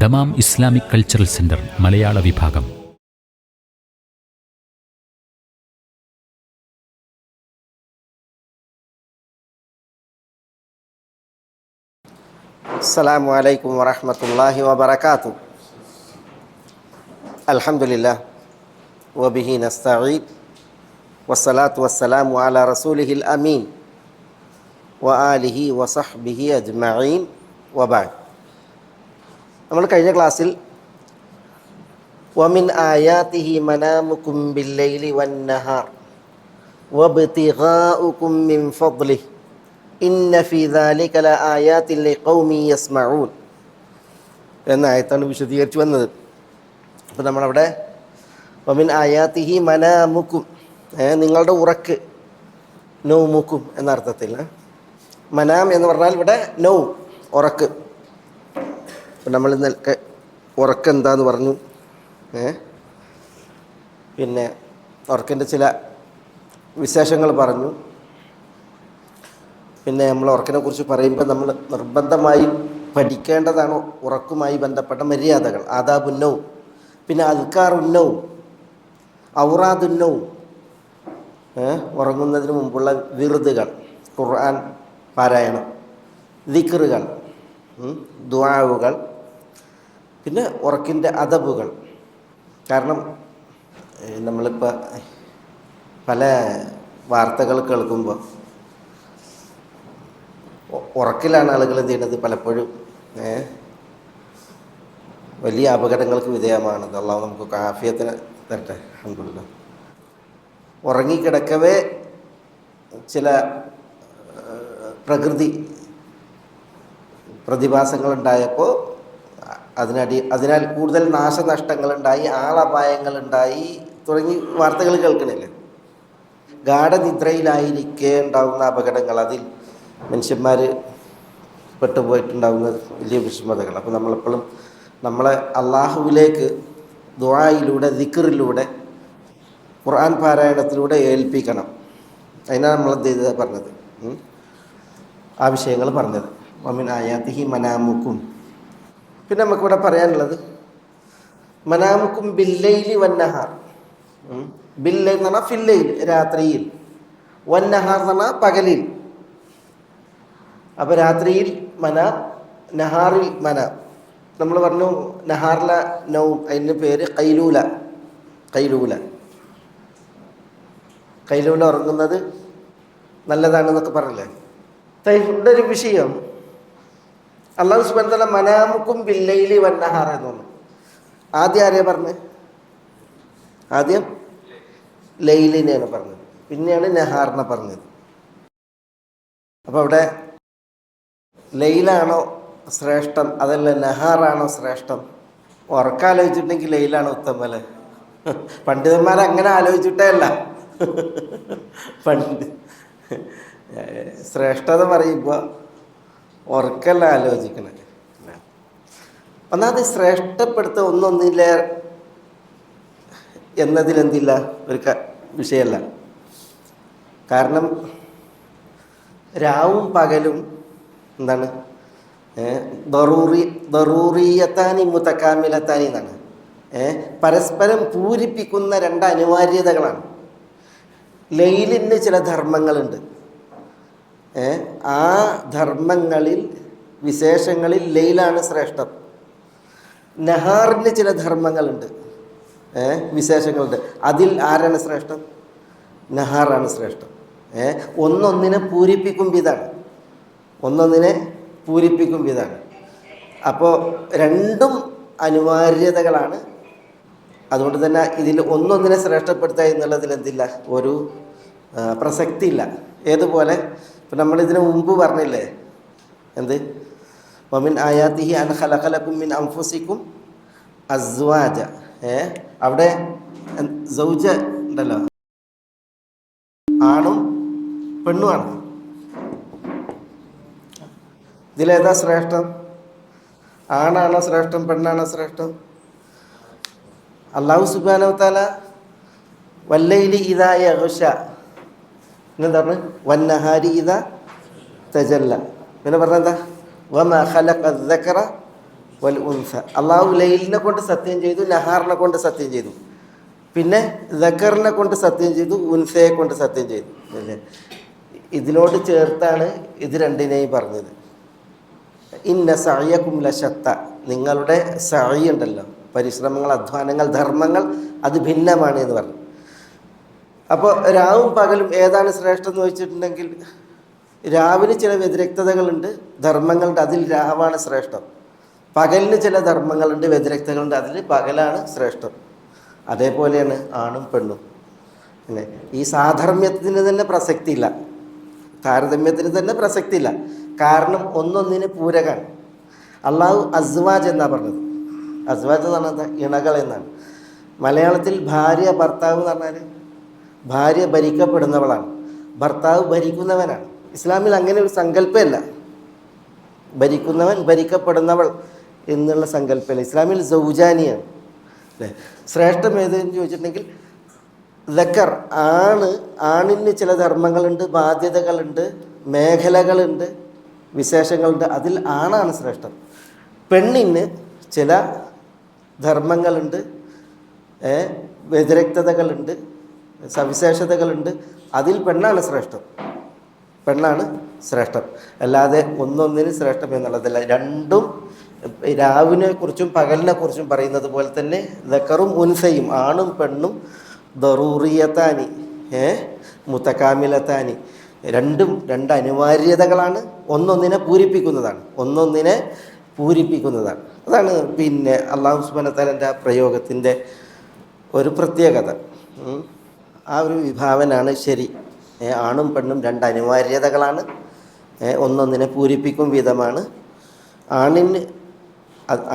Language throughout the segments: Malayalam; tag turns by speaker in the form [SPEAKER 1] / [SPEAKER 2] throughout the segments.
[SPEAKER 1] ദമാം ഇസ്ലാമിക് കൾച്ചറൽ സെന്റർ മലയാള വിഭാഗം.
[SPEAKER 2] അസ്സലാമു അലൈക്കും വറഹ്മത്തുള്ളാഹി വബറകാതുഹു. അൽഹംദുലില്ലാഹ് വബിഹി നസ്തഈൻ വസ്സലാത്തു വസ്സലാമു അലാ റസൂലിഹിൽ അമീൻ വആലിഹി വസഹ്ബിഹി അജ്മഈൻ വബഅദ്. നമ്മൾ കഴിഞ്ഞ ക്ലാസ്സിൽ വമിൻ ആയാതിഹി മനാമുകും ബില്ലൈലി വന്നഹാർ വബ്തിഗാഉകും മിൻ ഫദ്ലിഹി ഇന്ന ഫീ ദാലിക ലആയാതിൻ ലിഖൗമി യസ്മഊൻ എന്ന ആയത്താണ് വിശദീകരിച്ചു വന്നത്. അപ്പോൾ നമ്മളവിടെ വമിൻ ആയാതിഹി മനാമുക്കും, നിങ്ങളുടെ ഉറക്ക്, നൗമുക്കും എന്ന അർത്ഥത്തിൽ. മനാം എന്ന് പറഞ്ഞാൽ ഇവിടെ നൗ, ഉറക്ക്. അപ്പം നമ്മൾ ഇന്നലെ ഉറക്ക് എന്താന്ന് പറഞ്ഞു. പിന്നെ ഉറക്കിൻ്റെ ചില വിശേഷങ്ങൾ പറഞ്ഞു. പിന്നെ നമ്മൾ ഉറക്കിനെ കുറിച്ച് പറയുമ്പോൾ നമ്മൾ നിർബന്ധമായും പഠിക്കേണ്ടതാണ് ഉറക്കുമായി ബന്ധപ്പെട്ട മര്യാദകൾ, ആദാബുന്നവും, പിന്നെ അദ്കാറുന്നവും, ഔറാദുന്നവും, ഉറങ്ങുന്നതിന് മുമ്പുള്ള വിറുതുകൾ, ഖുർആൻ പാരായണം, ദിക്റുകൾ, ദുആവുകൾ, പിന്നെ ഉറക്കിൻ്റെ അദബുകൾ. കാരണം നമ്മളിപ്പോൾ പല വാർത്തകൾ കേൾക്കുമ്പോൾ ഉറക്കിലാണ് ആളുകൾ എന്ത് ചെയ്യുന്നത്, പലപ്പോഴും വലിയ അപകടങ്ങൾക്ക് വിധേയമാണത്. അള്ളാഹു നമുക്ക് ആഫിയത്തിന് തരട്ടെ. അൽഹംദുലില്ലാഹ്. ഉറങ്ങിക്കിടക്കവേ ചില പ്രകൃതി പ്രതിഭാസങ്ങളുണ്ടായപ്പോൾ അതിനാൽ കൂടുതൽ നാശനഷ്ടങ്ങളുണ്ടായി, ആളപായങ്ങളുണ്ടായി തുടങ്ങി വാർത്തകൾ കേൾക്കണില്ലേ. ഗാഠനിദ്രയിലായിരിക്കെ ഉണ്ടാകുന്ന അപകടങ്ങൾ, അതിൽ മനുഷ്യന്മാർ പെട്ടുപോയിട്ടുണ്ടാകുന്ന വലിയ വിഷമതകൾ. അപ്പോൾ നമ്മളെപ്പോഴും നമ്മളെ അള്ളാഹുവിലേക്ക് ദുആയിലൂടെ, ദിക്റിലൂടെ, ഖുർആൻ പാരായണത്തിലൂടെ ഏൽപ്പിക്കണം. അതിനാണ് നമ്മളെന്ത് ചെയ്തത് പറഞ്ഞത്, ആ വിഷയങ്ങൾ പറഞ്ഞത്. വമിൻ ആയാതിഹി മനാമുക്കും. പിന്നെ നമുക്കിവിടെ പറയാനുള്ളത് മനാമുക്കും ബില്ലൈലി വന്നഹാർ. ബില്ലൈൽ എന്ന് പറഞ്ഞാൽ ഫില്ലൈൽ, രാത്രിയിൽ, വന്നഹാർ എന്ന് പറഞ്ഞാൽ പകലിൽ. അപ്പോൾ രാത്രിയിൽ മനാം, നഹാറിൽ മനാം. നമ്മൾ പറഞ്ഞു നഹാറില നൗം, അതിൻ്റെ പേര് ഖൈലൂല. ഖൈലൂല ഖൈലൂല ഉറങ്ങുന്നത് നല്ലതാണെന്നൊക്കെ പറഞ്ഞില്ലേ. ഇവിടെ ഒരു വിഷയം, അല്ലാഹു സുബ്ഹാനഹു വ തആല മനാമുക്കും ബില്ലൈലി വന്നഹാർ എന്ന് പറഞ്ഞു. ആദ്യം ആരെയാണ് പറഞ്ഞത്? ആദ്യം ലൈലിനെയാണ് പറഞ്ഞത്, പിന്നെയാണ് നഹാറിനെ പറഞ്ഞത്. അപ്പോൾ അവിടെ ലൈലാണോ ശ്രേഷ്ഠം അതല്ല നഹാറാണോ ശ്രേഷ്ഠം? ഉറക്കാലോചിച്ചിട്ടുണ്ടെങ്കിൽ ലൈലാണ് ഉത്തമം അല്ലേ. പണ്ഡിതന്മാർ അങ്ങനെ ആലോചിച്ചിട്ടേ അല്ല. ശ്രേഷ്ഠത പറയുമ്പോൾ ഉറക്കല്ല ആലോചിക്കണേ. ഒന്നാമത് ശ്രേഷ്ഠപ്പെടുത്ത ഒന്നൊന്നില്ല എന്നതിലെന്തില്ല, ഒരു വിഷയമല്ല. കാരണം രാവും പകലും എന്താണ്, ദറൂറിയത്താനി മുതകാമിലത്താനി എന്നാണ്. പരസ്പരം പൂരിപ്പിക്കുന്ന രണ്ട് അനിവാര്യതകളാണ്. ലൈലിന് ചില ധർമ്മങ്ങളുണ്ട്. ആ ധർമ്മങ്ങളിൽ, വിശേഷങ്ങളിൽ ലൈലാണ് ശ്രേഷ്ഠം. നഹാറിന് ചില ധർമ്മങ്ങളുണ്ട്, വിശേഷങ്ങളുണ്ട്. അതിൽ ആരാണ് ശ്രേഷ്ഠം? നഹാറാണ് ശ്രേഷ്ഠം. ഒന്നൊന്നിനെ പൂരിപ്പിക്കും വിധാണ്, ഒന്നൊന്നിനെ പൂരിപ്പിക്കും വിധാണ്. അപ്പോൾ രണ്ടും അനിവാര്യതകളാണ്. അതുകൊണ്ട് തന്നെ ഇതിൽ ഒന്നൊന്നിനെ ശ്രേഷ്ഠപ്പെടുത്തുക എന്നുള്ളതിൽ എന്തില്ല, ഒരു പ്രസക്തി ഇല്ല. ഏതുപോലെ ഇപ്പം നമ്മളിതിന് മുമ്പ് പറഞ്ഞില്ലേ, എന്ത് വമിൻ ആയാതിഹി അൻ ഖലഖലകും മിൻ അൻഫുസികും അസ്വാജ. അവിടെ സൗജ ഉണ്ടല്ലോ, ആണും പെണ്ണുമാണ്. ഇതിലേതാ ശ്രേഷ്ഠം? ആണാണോ ശ്രേഷ്ഠം, പെണ്ണാണോ ശ്രേഷ്ഠം? അല്ലാഹു സുബ്ഹാനഹു വ തആല വല്ലൈലി ഇദാ യഗ്ശ എന്താ പറഞ്ഞത്, വന്നഹാരി ഇദാ തജല്ല. പിന്നെ പറഞ്ഞെന്താ, വമാ ഖലഖ الذكر വൽ ഉൻസ. അള്ളാഹു ലൈലിനെ കൊണ്ട് സത്യം ചെയ്തു, നഹാറിനെ കൊണ്ട് സത്യം ചെയ്തു, പിന്നെ ദക്കറിനെ കൊണ്ട് സത്യം ചെയ്തു, ഉൻസയെ കൊണ്ട് സത്യം ചെയ്തു അല്ലേ. ഇതിനോട് ചേർത്താണ് ഇത് രണ്ടിനെയും പറഞ്ഞത്. ഇന്ന സഅയകും ലശത്ത, നിങ്ങളുടെ സഅയ് ഉണ്ടല്ലോ, പരിശ്രമങ്ങൾ, അധ്വാനങ്ങൾ, ധർമ്മങ്ങൾ, അത് ഭിന്നമാണ് എന്ന് പറഞ്ഞു. അപ്പോൾ രാവും പകലും ഏതാണ് ശ്രേഷ്ഠം എന്ന് ചോദിച്ചിട്ടുണ്ടെങ്കിൽ രാവിന് ചില വ്യതിരക്തതകളുണ്ട്, ധർമ്മങ്ങളുണ്ട്, അതിൽ രാവാണ് ശ്രേഷ്ഠം. പകലിന് ചില ധർമ്മങ്ങളുണ്ട്, വ്യതിരക്തകളുണ്ട്, അതിൽ പകലാണ് ശ്രേഷ്ഠം. അതേപോലെയാണ് ആണും പെണ്ണും. പിന്നെ ഈ സാധർമ്മ്യത്തിന് തന്നെ പ്രസക്തിയില്ല, താരതമ്യത്തിന് തന്നെ പ്രസക്തിയില്ല. കാരണം ഒന്നൊന്നിന് പൂരകാണ്. അള്ളാഹു അസ്വാജ് എന്നാണ് പറഞ്ഞത്. അസ്വാജ് എന്ന് പറഞ്ഞാൽ എന്താ? ഇണകൾ എന്നാണ്. മലയാളത്തിൽ ഭാര്യ ഭർത്താവ് എന്ന് പറഞ്ഞാൽ ഭാര്യ ഭരിക്കപ്പെടുന്നവളാണ്, ഭർത്താവ് ഭരിക്കുന്നവനാണ്. ഇസ്ലാമിൽ അങ്ങനെ ഒരു സങ്കല്പമല്ല, ഭരിക്കുന്നവൻ ഭരിക്കപ്പെടുന്നവൾ എന്നുള്ള സങ്കല്പമല്ല. ഇസ്ലാമിൽ സൗജാനിയാണ് അല്ലേ. ശ്രേഷ്ഠം ഏതെന്ന് ചോദിച്ചിട്ടുണ്ടെങ്കിൽ ദക്കർ, ആണിന് ചില ധർമ്മങ്ങളുണ്ട്, ബാധ്യതകളുണ്ട്, മേഖലകളുണ്ട്, വിശേഷങ്ങളുണ്ട്, അതിൽ ആണാണ് ശ്രേഷ്ഠം. പെണ്ണിന് ചില ധർമ്മങ്ങളുണ്ട്, വ്യതിരക്തതകളുണ്ട്, സവിശേഷതകളുണ്ട്, അതിൽ പെണ്ണാണ് ശ്രേഷ്ഠം. പെണ്ണാണ് ശ്രേഷ്ഠം, അല്ലാതെ ഒന്നൊന്നിന് ശ്രേഷ്ഠം എന്നുള്ളതല്ല. രണ്ടും രാവിനെ കുറിച്ചും പകലിനെ കുറിച്ചും പറയുന്നത് പോലെ തന്നെ ദക്കറും ഉൻസയും, ആണും പെണ്ണും ദറൂറിയത്താനി മുത്തക്കാമിലത്താനി, രണ്ട് അനിവാര്യതകളാണ്, ഒന്നൊന്നിനെ പൂരിപ്പിക്കുന്നതാണ്. അതാണ് പിന്നെ അല്ലാഹു സുബ്ഹാനഹു വ തആലയുടെ ആ പ്രയോഗത്തിൻ്റെ ഒരു പ്രത്യേകത. ആ ഒരു വിഭാവനാണ് ശരി. ആണും പെണ്ണും രണ്ട് അനിവാര്യതകളാണ്, ഒന്നൊന്നിനെ പൂരിപ്പിക്കും വിധമാണ്.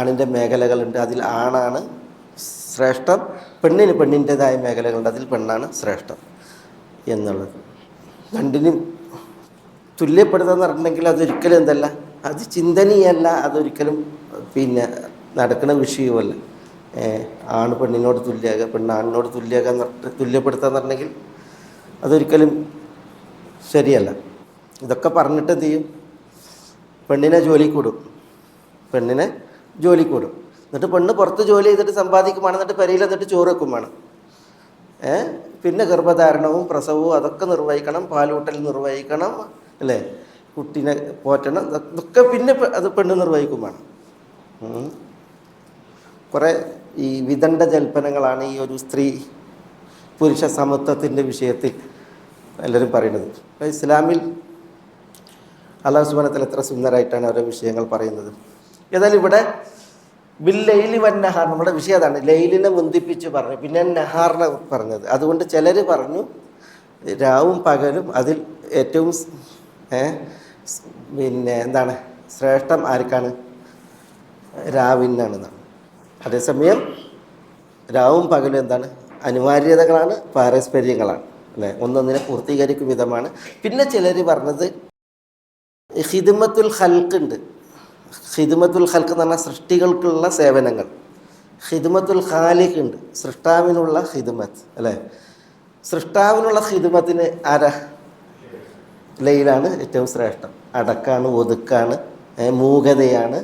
[SPEAKER 2] ആണിൻ്റെ മേഖലകളുണ്ട്, അതിൽ ആണാണ് ശ്രേഷ്ഠം. പെണ്ണിൻ്റെതായ മേഖലകളുണ്ട്, അതിൽ പെണ്ണാണ് ശ്രേഷ്ഠം എന്നുള്ളത്. രണ്ടിനും തുല്യപ്പെടുത്തുക പറഞ്ഞിട്ടുണ്ടെങ്കിൽ അതൊരിക്കലും എന്തല്ല, അത് ചിന്തനീയല്ല, അതൊരിക്കലും പിന്നെ നടക്കുന്ന വിഷയവുമല്ല. ആണ് പെണ്ണിനോട് തുല്യമാകുക, പെണ്ണ് ആണിനോട് തുല്യപ്പെടുത്തുക എന്ന് പറഞ്ഞെങ്കിൽ അതൊരിക്കലും ശരിയല്ല. ഇതൊക്കെ പറഞ്ഞിട്ട് എന്ത് ചെയ്യും? പെണ്ണിനെ ജോലിക്ക് വിടും. എന്നിട്ട് പെണ്ണ് പുറത്ത് ജോലി ചെയ്തിട്ട് സമ്പാദിക്കുമാണ്, എന്നിട്ട് പെരയിൽ എന്നിട്ട് ചോറ് വെക്കുമാണ്. പിന്നെ ഗർഭധാരണവും പ്രസവവും അതൊക്കെ നിർവഹിക്കണം, പാലൂട്ടൽ നിർവഹിക്കണം അല്ലേ, കുട്ടീനെ പോറ്റണം, ഇതൊക്കെ പിന്നെ അത് പെണ്ണ് നിർവഹിക്കുമാണ്. കുറേ ഈ വിദണ്ഡ ജൽപ്പനങ്ങളാണ് ഈ ഒരു സ്ത്രീ പുരുഷ സമത്വത്തിൻ്റെ വിഷയത്തിൽ എല്ലാവരും പറയുന്നത്. അപ്പോൾ ഇസ്ലാമിൽ അല്ലാഹു സുബ്ഹാനഹു വ തആല എത്ര സുന്ദരമായിട്ടാണ് ഓരോ വിഷയങ്ങൾ പറയുന്നത്. ഏതായാലും ഇവിടെ ബിൽ ലൈലി വൻ നഹാർ, നമ്മുടെ വിഷയം അതാണ്. ലൈലിനെ മുന്തിപ്പിച്ച് പറഞ്ഞു, പിന്നെ നഹാറിനെ പറഞ്ഞത്. അതുകൊണ്ട് ചിലർ പറഞ്ഞു രാവും പകലും അതിൽ ഏറ്റവും പിന്നെ എന്താണ് ശ്രേഷ്ഠം ആർക്കാണ്? രാവിനാണെന്നാണ്. അതേസമയം രാവും പകലും എന്താണ്? അനിവാര്യതകളാണ്, പാരസ്പര്യങ്ങളാണ് അല്ലേ, ഒന്നൊന്നിനെ പൂർത്തീകരിക്കും വിധമാണ്. പിന്നെ ചിലർ പറഞ്ഞത് ഖിദ്മത്തുൽ ഖൽഖ് ഉണ്ട്. ഖിദ്മത്തുൽ ഖൽഖ് എന്ന് പറഞ്ഞാൽ സൃഷ്ടികൾക്കുള്ള സേവനങ്ങൾ. ഖിദ്മത്തുൽ ഖാലിഖ് ഉണ്ട്, സൃഷ്ടാവിനുള്ള ഖിദ്മത്ത് അല്ലേ. സൃഷ്ടാവിനുള്ള ഖിദ്മത്തിന് ആരാ? ലൈലാണ് ഏറ്റവും ശ്രേഷ്ഠം. അടക്കാണ്, ഒതുക്കാണ്, മൂകതയാണ്,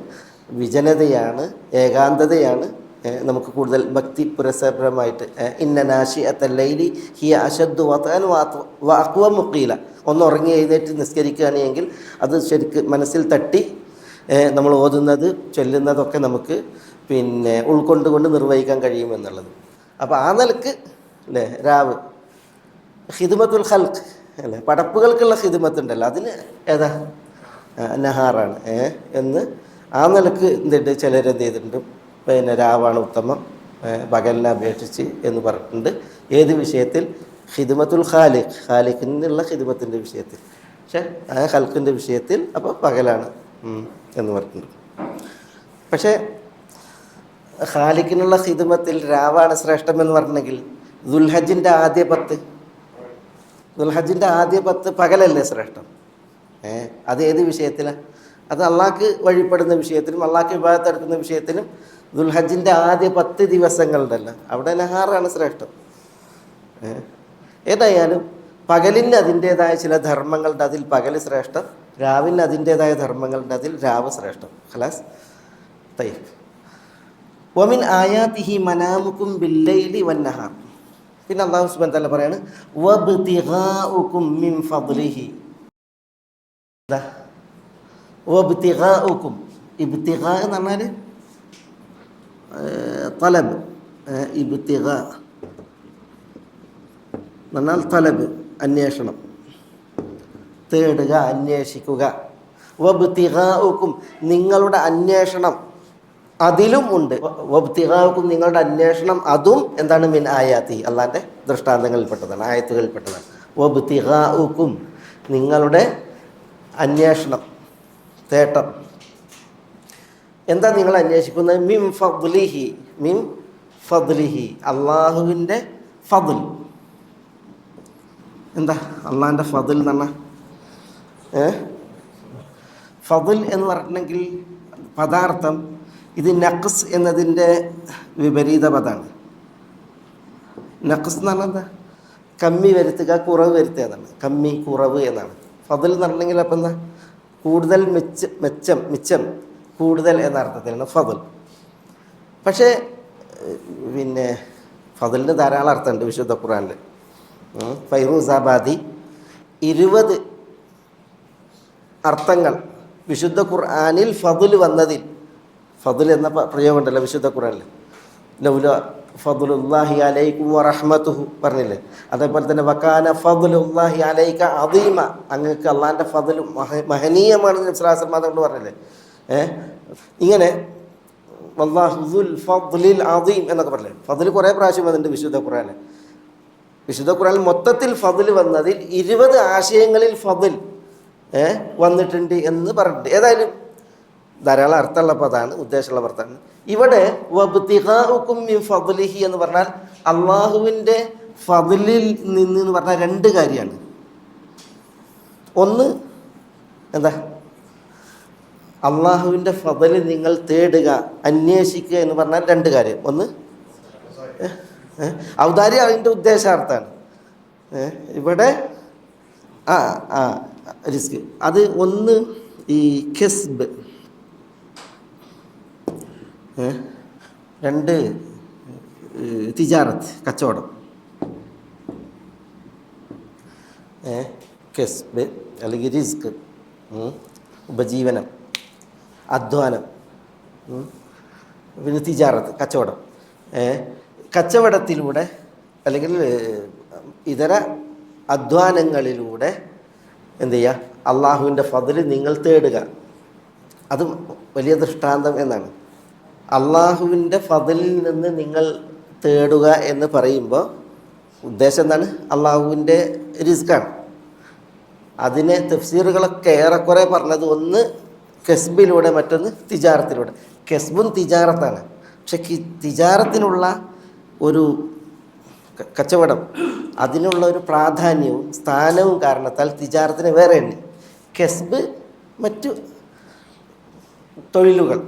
[SPEAKER 2] വിജനതയാണ്, ഏകാന്തതയാണ്. നമുക്ക് കൂടുതൽ ഭക്തി പുരസരമായിട്ട് ഇന്ന നാശിഅത്തൽ ലൈലി ഹിയ അശദ്ദു വതഅൻ വഅഖ്വമു ഖീല, ഒന്ന് ഉറങ്ങി എഴുന്നേറ്റ് നിസ്കരിക്കുകയാണെങ്കിൽ അത് ശരിക്ക് മനസ്സിൽ തട്ടി നമ്മൾ ഓതുന്നത് ചൊല്ലുന്നതൊക്കെ നമുക്ക് പിന്നെ ഉൾക്കൊണ്ടുകൊണ്ട് നിർവഹിക്കാൻ കഴിയുമെന്നുള്ളത്. അപ്പോൾ ആ നിലക്ക് അല്ലേ രാവ് ഖിദ്മത്തുൽ ഖൽഖ് അല്ലേ, പടപ്പുകൾക്കുള്ള ഖിദ്മത്തുണ്ടല്ലോ, അതിന് ഏതാ? നഹാറാണ് എന്ന് ആ നിലക്ക് എന്തുണ്ട്, ചിലരെന്ത് ചെയ്തിട്ടുണ്ട്, പിന്നെ രാവാണ് ഉത്തമം പകലിനെ അപേക്ഷിച്ച് എന്ന് പറഞ്ഞിട്ടുണ്ട്. ഏത് വിഷയത്തിൽ? ഖിദ്മത്തുൽ ഖാലിഖിനുള്ള ഖിദ്മത്തിൻ്റെ വിഷയത്തിൽ. പക്ഷേ ആ ഖൽഖിൻ്റെ വിഷയത്തിൽ അപ്പോൾ പകലാണ് എന്ന് പറഞ്ഞിട്ടുണ്ട്. പക്ഷേ ഖാലിഖിനുള്ള ഖിദ്മത്തിൽ രാവാണ് ശ്രേഷ്ഠമെന്ന് പറഞ്ഞെങ്കിൽ ദുൽഹജ്ജിൻ്റെ ആദ്യ 10 പകലല്ലേ ശ്രേഷ്ഠം? അത് ഏത് വിഷയത്തിലാണ്? അത് അള്ളാഹ്ക്ക് വഴിപ്പെടുന്ന വിഷയത്തിനും അള്ളാഹ്ക്ക് ഇബാദത്ത് എടുക്കുന്ന വിഷയത്തിനും ദുൽഹജ്ജിൻ്റെ ആദ്യ 10 ദിവസങ്ങളുണ്ടല്ലോ, അവിടെ നഹാറാണ് ശ്രേഷ്ഠം. ഏതായാലും പകലിന് അതിൻ്റേതായ ചില ധർമ്മങ്ങളുണ്ട്, അതിൽ പകൽ ശ്രേഷ്ഠം. രാവിന് അതിൻ്റേതായ ധർമ്മങ്ങളുണ്ട്, അതിൽ രാവ് ശ്രേഷ്ഠം. ഖലാസ്. തയ്യബ്. വമിൻ ആയാതിഹി മനാമുക്കും ബില്ലൈലി വന്നഹാർ. പിന്നെ അല്ലാഹു സുബ്ഹാനഹു വ തആല പറയാണ് വബ്തിഗാഉകും മിൻ ഫദ്ലിഹി. വബ്തിഗാഉകും, ഇബ്തിഗാ എന്ന് പറഞ്ഞാൽ തലബ്, ഇബ്തിഗാ എന്ന് പറഞ്ഞാൽ തലബ്, അന്വേഷണം, തേടുക, അന്വേഷിക്കുക. വബ്തിഗാഉകും, നിങ്ങളുടെ അന്വേഷണം അതിലും ഉണ്ട്. വബ്തിഗാഉകും, നിങ്ങളുടെ അന്വേഷണം അതും എന്താണ്? മിൻ ആയാതി, അള്ളാൻ്റെ ദൃഷ്ടാന്തങ്ങളിൽപ്പെട്ടതാണ്, ആയത്തുകളിൽപ്പെട്ടതാണ്. വബ്തിഗാഉകും, നിങ്ങളുടെ അന്വേഷണം, തേട്ടം. എന്താ നിങ്ങൾ അന്വേഷിക്കുന്നത്? മിൻ ഫദ്ലിഹി, മിൻ ഫദ്ലിഹി, അള്ളാഹുവിൻ്റെ ഫദ്ൽ. എന്താ അള്ളാഹിൻ്റെ ഫദ്ൽ എന്ന് പറഞ്ഞാൽ? ഫദ്ൽ എന്ന് പറഞ്ഞിട്ടുണ്ടെങ്കിൽ പദാർത്ഥം ഇത് നഖ്സ് എന്നതിൻ്റെ വിപരീത പദമാണ്. നഖ്സ് എന്ന് പറഞ്ഞാൽ എന്താ? കമ്മി വരുത്തുക, കുറവ് വരുത്തുക എന്നാണ്. കമ്മി, കുറവ് എന്നാണ്. ഫദ്ൽ എന്ന് പറഞ്ഞിട്ടുണ്ടെങ്കിൽ അപ്പം എന്താ? കൂടുതൽ, മിച്ചം, കൂടുതൽ എന്ന അർത്ഥത്തിലാണ് ഫദ്ൽ. പക്ഷേ പിന്നെ ഫദ്ലിന് ധാരാളം അർത്ഥമുണ്ട് വിശുദ്ധ ഖുർആനിൽ. ഫൈറൂസാബാദി 20 അർത്ഥങ്ങൾ വിശുദ്ധ ഖുർആനിൽ ഫദ്ൽ വന്നതിൽ, ഫദ്ൽ എന്ന പ്രയോഗമുണ്ടല്ലോ വിശുദ്ധ ഖുർആനിൽ, ലൗല ഫദ്ലുല്ലാഹി അലൈക്കും വറഹ്മത്തുഹു പറഞ്ഞില്ലേ. അതേപോലെ തന്നെ വകാന ഫദ്ലുല്ലാഹി അലൈക അദീമ, അങ്ങക്ക് അള്ളാഹിൻ്റെ ഫദ്ൽ മഹനീയമാണ് നബി സ്വല്ലല്ലാഹു അലൈഹി വസല്ലം കൊണ്ട് പറഞ്ഞില്ലേ. ഇങ്ങനെ വല്ലാഹു ദുൽ ഫദ്ലിൽ അദീം എന്നൊക്കെ പറഞ്ഞില്ലേ. ഫദ്ൽ കുറേ പ്രാവശ്യം വന്നിട്ടുണ്ട് വിശുദ്ധ ഖുർആനിൽ. വിശുദ്ധ ഖുർആനിൽ മൊത്തത്തിൽ ഫദ്ൽ വന്നതിൽ 20 ആശയങ്ങളിൽ ഫദ്ൽ വന്നിട്ടുണ്ട് എന്ന് പറഞ്ഞിട്ടുണ്ട്. ഏതായാലും ധാരാളം അർത്ഥമുള്ള പദമാണ്, ഉദ്ദേശമുള്ള പദമാണ്. ഇവിടെ വബ്തിഗാഉകും മിൻ ഫദ്ലിഹി എന്ന് പറഞ്ഞാൽ അള്ളാഹുവിൻ്റെ ഫദ്ലിൽ നിന്ന് പറഞ്ഞാൽ 2 കാര്യമാണ്. ഒന്ന് എന്താ? അള്ളാഹുവിൻ്റെ ഫദ്ൽ നിങ്ങൾ തേടുക, അന്വേഷിക്കുക എന്ന് പറഞ്ഞാൽ 2 കാര്യം. ഒന്ന് ഔദാര്യം, അതിൻ്റെ ഉദ്ദേശാർത്ഥമാണ്. ഇവിടെ റിസ്ക്, അത് ഒന്ന് ഈ കസ്ബ്, 2 തിജാറത്ത്, കച്ചവടം. കസ്ബ് അല്ലെങ്കിൽ റിസ്ക്, ഉപജീവനം, അധ്വാനം. പിന്നെ തിജാറത്ത്, കച്ചവടം. കച്ചവടത്തിലൂടെ അല്ലെങ്കിൽ ഇതര അധ്വാനങ്ങളിലൂടെ എന്ത് ചെയ്യുക? അള്ളാഹുവിൻ്റെ ഫദ്ൽ നിങ്ങൾ തേടുക. അത് വലിയ ദൃഷ്ടാന്തം എന്നാണ്. അള്ളാഹുവിൻ്റെ ഫദ്ലിൽ നിന്ന് നിങ്ങൾ തേടുക എന്ന് പറയുമ്പോൾ ഉദ്ദേശം എന്താണ്? അള്ളാഹുവിൻ്റെ റിസ്ക്കാണ്. അതിനെ തഫ്സീറുകളൊക്കെ ഏറെക്കുറെ പറഞ്ഞത് ഒന്ന് കസ്ബിലൂടെ, മറ്റൊന്ന് തിജാറത്തിലൂടെ. കസ്ബും തിജാറത്താണ്. പക്ഷെ തിജാറത്തിനുള്ള ഒരു കച്ചവടം, അതിനുള്ള ഒരു പ്രാധാന്യവും സ്ഥാനവും കാരണത്താൽ തിജാറത്തിന് വേറെ എണ്ണി. കസ്ബ് മറ്റ് തൊഴിലുകൾ.